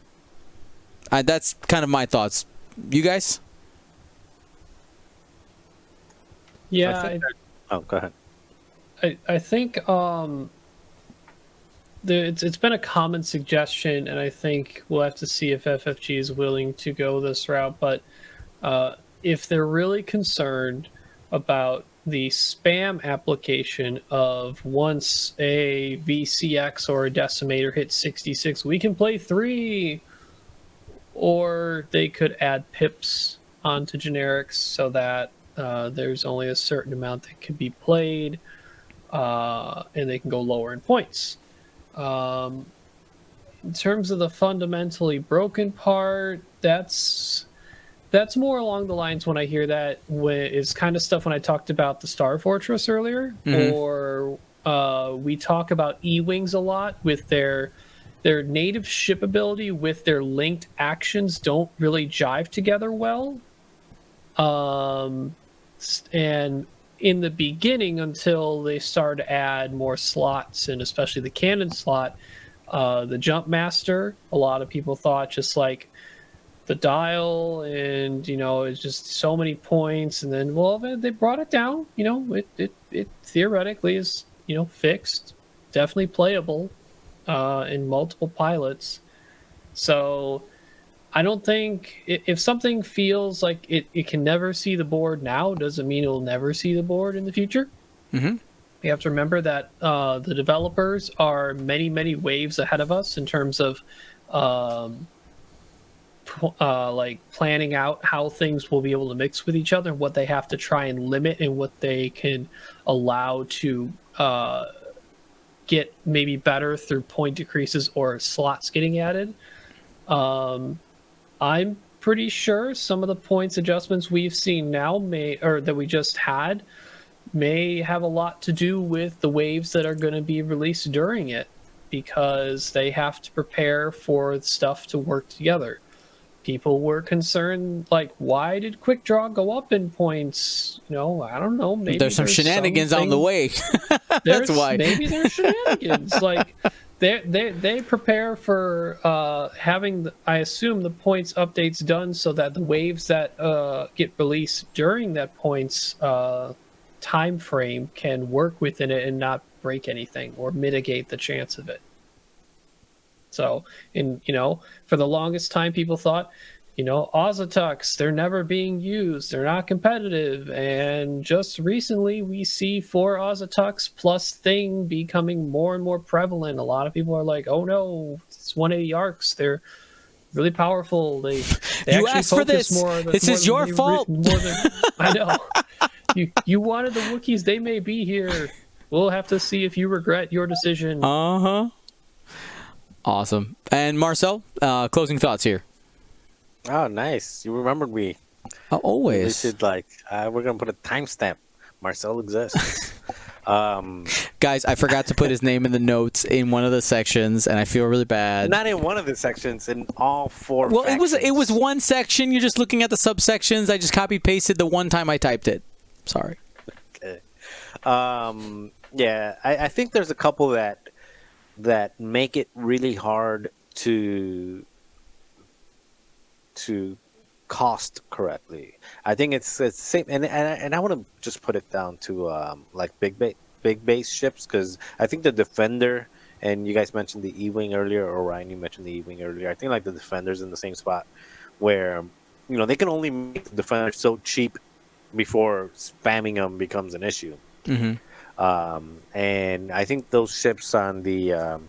that's kind of my thoughts. You guys? Yeah. Go ahead. I think it's been a common suggestion, and I think we'll have to see if FFG is willing to go this route. But if they're really concerned about the spam application of once a VCX or a Decimator hits 66, we can play 3, or they could add pips onto generics so that there's only a certain amount that can be played, and they can go lower in points. In terms of the fundamentally broken part, that's more along the lines when I hear that is kind of stuff when I talked about the Star Fortress earlier, or we talk about E-Wings a lot with their native ship ability with their linked actions don't really jive together well. And in the beginning, until they started to add more slots, and especially the cannon slot, the Jump Master, a lot of people thought just like the dial, and it's just so many points. And then, well, they brought it down. It theoretically is fixed, definitely playable in multiple pilots. So I don't think if something feels like it can never see the board now, doesn't mean it'll never see the board in the future. Mm-hmm. You have to remember that the developers are many, many waves ahead of us in terms of like planning out how things will be able to mix with each other, and what they have to try and limit, and what they can allow to get maybe better through point decreases or slots getting added. I'm pretty sure some of the points adjustments we've seen now that we just had may have a lot to do with the waves that are going to be released during it, because they have to prepare for stuff to work together. People were concerned, like, why did Quick Draw go up in points? I don't know. Maybe there's some shenanigans on the way. That's why. Maybe there's shenanigans. Like, they prepare for having, I assume, the points updates done so that the waves that get released during that points time frame can work within it and not break anything or mitigate the chance of it. So, for the longest time, people thought, Ozatucks, they're never being used. They're not competitive. And just recently, we see 4 Ozatucks plus Thing becoming more and more prevalent. A lot of people are like, oh no, it's 180 arcs. They're really powerful. They you asked for this. This is your fault. I know. You wanted the Wookiees. They may be here. We'll have to see if you regret your decision. Uh-huh. Awesome. And Marcel, closing thoughts here. Oh, nice. You remembered me. Oh, always. We should, we're going to put a timestamp. Marcel exists. Guys, I forgot to put his name in the notes in one of the sections, and I feel really bad. Not in one of the sections, in all 4 Well, factions. it was one section. You're just looking at the subsections. I just copy-pasted the one time I typed it. Sorry. Okay. Yeah, I think there's a couple that make it really hard to cost correctly. I think it's the same, and I want to just put it down to big base ships, because I think the Defender, and you guys mentioned the E-Wing earlier, or Ryan, you mentioned the E-Wing earlier. I think the Defender's in the same spot where they can only make the Defender so cheap before spamming them becomes an issue. Mm-hmm. And I think those ships on the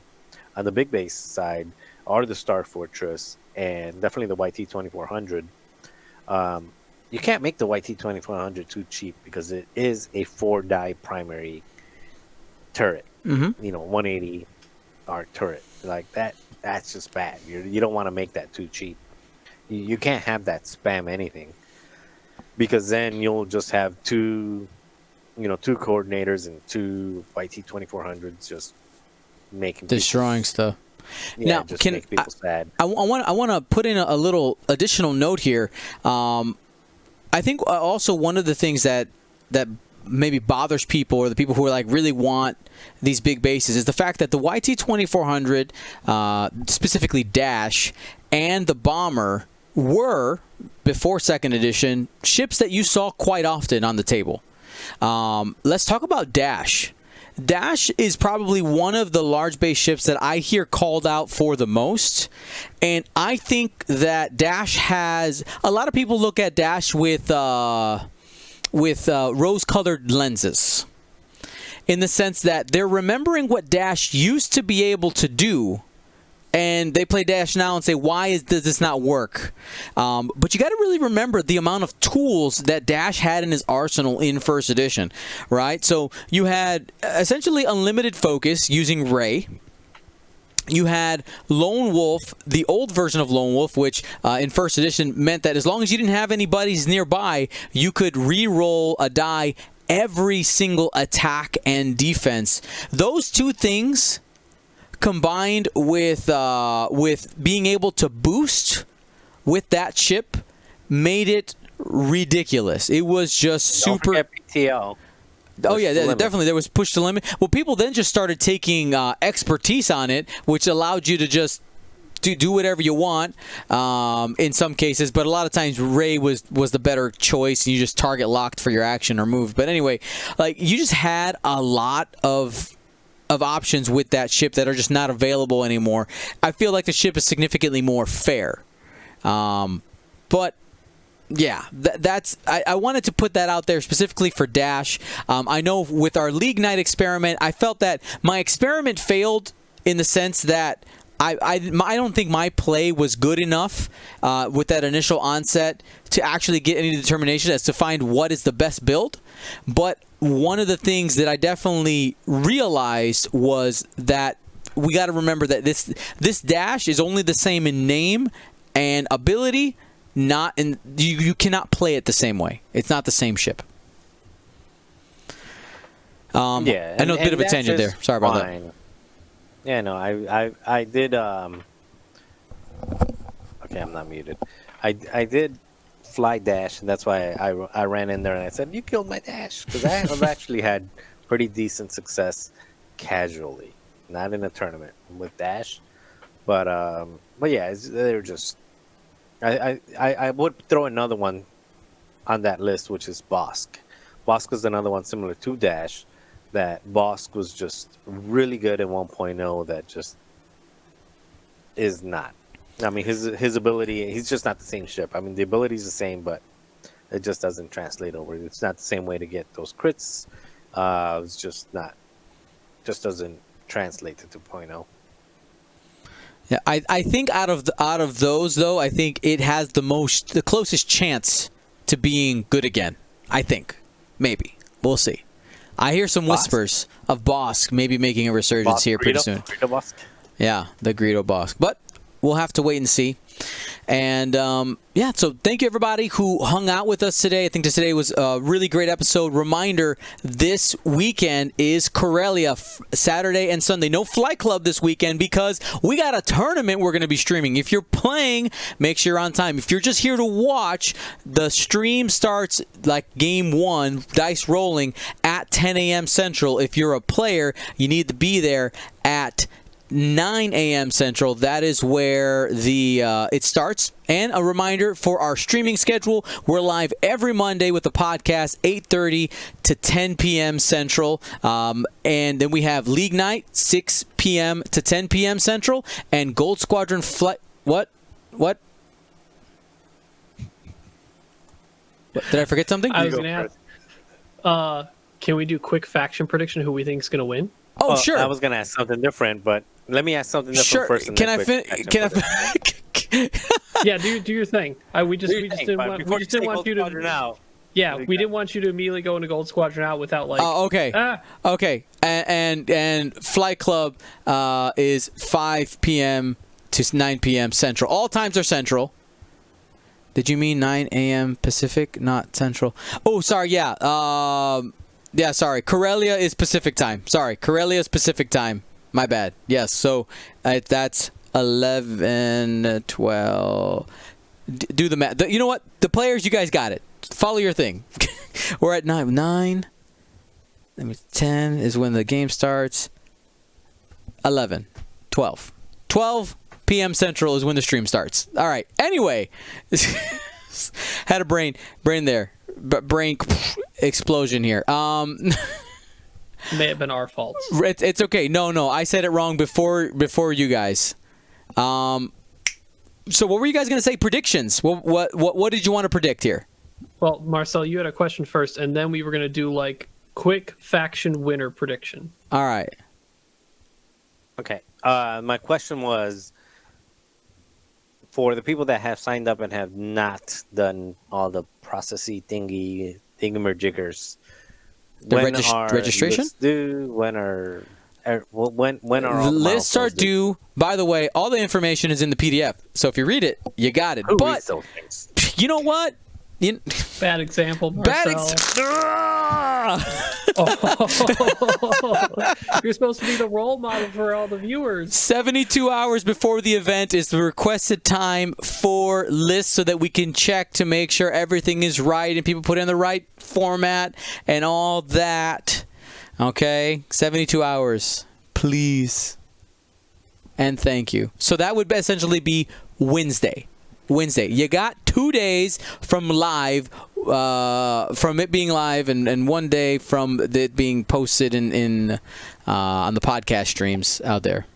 big base side are the Star Fortress, and definitely the YT-2400. You can't make the YT-2400 too cheap, because it is a 4-die primary turret. Mm-hmm. 180 arc turret. Like that's just bad. You don't want to make that too cheap. You can't have that spam anything, because then you'll just have two coordinators and two YT-2400s just making destroying stuff. Yeah, Now, just make people sad. I want to put in a little additional note here. I think also one of the things that maybe bothers people, or the people who are like really want these big bases, is the fact that the YT-2400, specifically Dash, and the Bomber were, before second edition, ships that you saw quite often on the table. Let's talk about Dash. Dash is probably one of the large base ships that I hear called out for the most, and I think that Dash has a lot of people look at Dash with rose-colored lenses, in the sense that they're remembering what Dash used to be able to do, and they play Dash now and say, why does this not work? But you got to really remember the amount of tools that Dash had in his arsenal in first edition, right? So you had essentially unlimited focus using Ray. You had Lone Wolf, the old version of Lone Wolf, which in first edition meant that as long as you didn't have any buddies nearby, you could re-roll a die every single attack and defense. Those two things, combined with being able to boost with that ship, made it ridiculous. It was just super. Don't forget PTO. Oh yeah, definitely. There was push to limit. Well, people then just started taking expertise on it, which allowed you to just do whatever you want in some cases. But a lot of times, Ray was the better choice, and you just target locked for your action or move. But anyway, like, you just had a lot of options with that ship that are just not available anymore. I feel like the ship is significantly more fair. But yeah, I wanted to put that out there specifically for Dash. I know with our League Night experiment, I felt that my experiment failed in the sense that I don't think my play was good enough with that initial onset to actually get any determination as to find what is the best build. But one of the things that I definitely realized was that we got to remember that this Dash is only the same in name and ability. Not in you cannot play it the same way. It's not the same ship. Yeah, I know a bit of a tangent there. Sorry about that. Yeah, no, I did. Okay, I'm not muted. I did fly Dash, and that's why I ran in there and I said, "You killed my Dash," because I have actually had pretty decent success casually, not in a tournament with Dash, but yeah, they're just. I would throw another one on that list, which is Bosk. Bosk is another one similar to Dash, that Bosk was just really good in 1.0 that just is not. I mean, his ability, he's just not the same ship. I mean, the ability's the same, but it just doesn't translate over. It's not the same way to get those crits. It's just doesn't translate to 2.0. Yeah, I think out of those though, I think it has the closest chance to being good again. I think, maybe we'll see. I hear some whispers of Bosk maybe making a resurgence here pretty soon. Greedo Bosk. Yeah, the Greedo Bosk, but we'll have to wait and see. And yeah, so thank you everybody who hung out with us today. I think today was a really great episode. Reminder, this weekend is Corellia, Saturday and Sunday. No Flight Club this weekend because we got a tournament we're going to be streaming. If you're playing, make sure you're on time. If you're just here to watch, the stream starts like game 1, dice rolling, at 10 a.m. Central. If you're a player, you need to be there at 9 a.m. Central. That is where it starts. And a reminder for our streaming schedule, we're live every Monday with the podcast, 8:30 to 10 p.m. Central. And then we have League Night, 6 p.m. to 10 p.m. Central. And Gold Squadron Flight... What? Did I forget something? I was going to ask, can we do quick faction prediction who we think is going to win? Oh, sure. I was going to ask something different, but let me ask something different first. And Can I Yeah, do your thing. We just didn't want you to. Now, Yeah, we didn't want you to immediately go into Gold Squadron out without like. Oh, okay. Okay. And Flight Club is 5 p.m. to 9 p.m. Central. All times are Central. Did you mean 9 a.m. Pacific, not Central? Oh, sorry. Yeah. Yeah. Sorry. Corellia is Pacific time. Sorry. Corellia is Pacific time. My bad. Yes. So that's 11, 12. Do the math. You know what? The players, you guys got it. Follow your thing. We're at 9. 10 is when the game starts. 11. 12. 12 p.m. Central is when the stream starts. All right. Anyway. Had a brain there. Brain explosion here. May have been our fault. It's okay. No. I said it wrong before you guys. So what were you guys going to say? Predictions. What did you want to predict here? Well, Marcel, you had a question first, and then we were going to do like quick faction winner prediction. All right. Okay. My question was for the people that have signed up and have not done all the processy thingamajiggers. The registration? Lists due? When are all the lists are due? By the way, all the information is in the PDF. So if you read it, you got it. Who but reads those things? You know what? Bad example, Marcel. You're supposed to be the role model for all the viewers. 72 hours before the event is the requested time for lists so that we can check to make sure everything is right and people put in the right format and all that. Okay? 72 hours. Please. And thank you. So that would essentially be Wednesday. You got 2 days from live, from it being live, and 1 day from it being posted in on the podcast streams out there.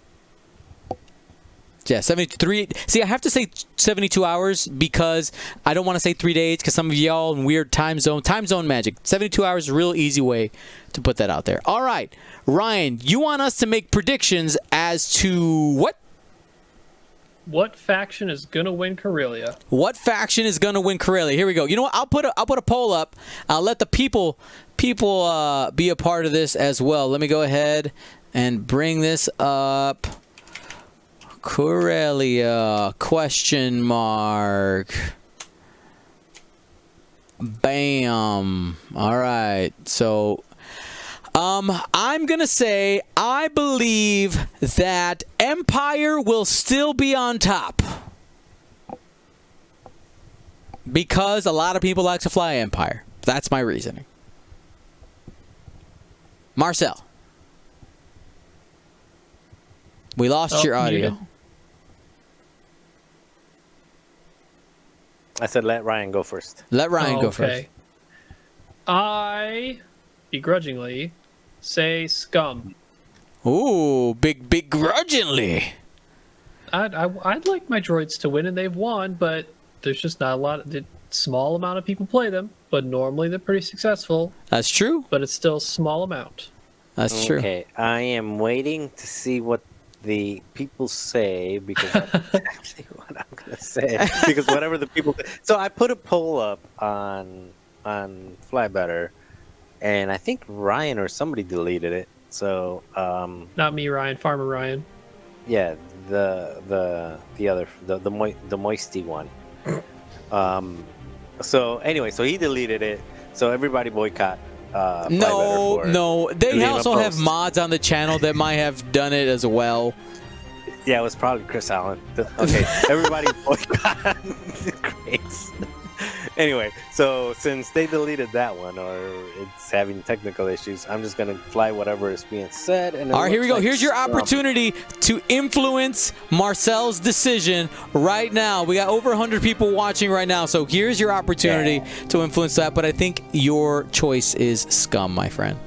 Yeah, 73. See, I have to say 72 hours because I don't want to say 3 days because some of y'all in weird time zone magic. 72 hours is a real easy way to put that out there. All right, Ryan, you want us to make predictions as to what? What faction is gonna win Corellia? What faction is gonna win Corellia? Here we go. You know what? I'll put a poll up. I'll let the people be a part of this as well. Let me go ahead and bring this up. Corellia ? Bam. All right. So I'm going to say I believe that Empire will still be on top. Because a lot of people like to fly Empire. That's my reasoning. Marcel. We lost your audio. Muted. I said let Ryan go first. Let Ryan go first. I begrudgingly say Scum. Ooh, begrudgingly. I'd like my droids to win, and they've won, but there's just not a lot. Small amount of people play them, but normally they're pretty successful. That's true. But it's still a small amount. That's true. Okay, I am waiting to see what the people say because that's exactly what I'm going to say. Because whatever the people... So I put a poll up on Flybetter, and I think Ryan or somebody deleted it. So Not me, Ryan. Farmer Ryan. yeah, the moisty one. So anyway, so he deleted it. So everybody boycott. No. They leave also a have post. mods on the channel that might have done it as well. Yeah, it was probably Chris Allen. Okay, everybody boycott. Great. Anyway, so since they deleted that one, or it's having technical issues, I'm just gonna fly whatever is being said. And All right, here we go. Here's your opportunity to influence Marcel's decision right now. We got over 100 people watching right now, so here's your opportunity to influence that. But I think your choice is Scum, my friend.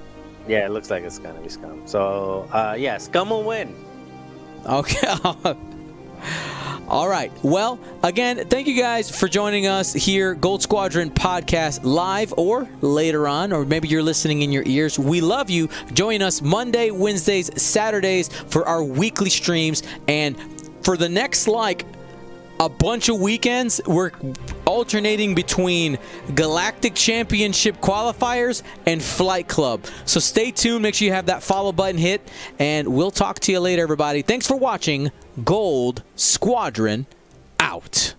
Yeah, it looks like it's gonna be Scum. So yeah, Scum will win. Okay. All right. Well, again, thank you guys for joining us here, Gold Squadron Podcast live or later on, or maybe you're listening in your ears. We love you. Join us Monday, Wednesdays, Saturdays for our weekly streams. And for the next, a bunch of weekends. We're alternating between Galactic Championship qualifiers and Flight Club. So stay tuned. Make sure you have that follow button hit, and we'll talk to you later, everybody. Thanks for watching. Gold Squadron out.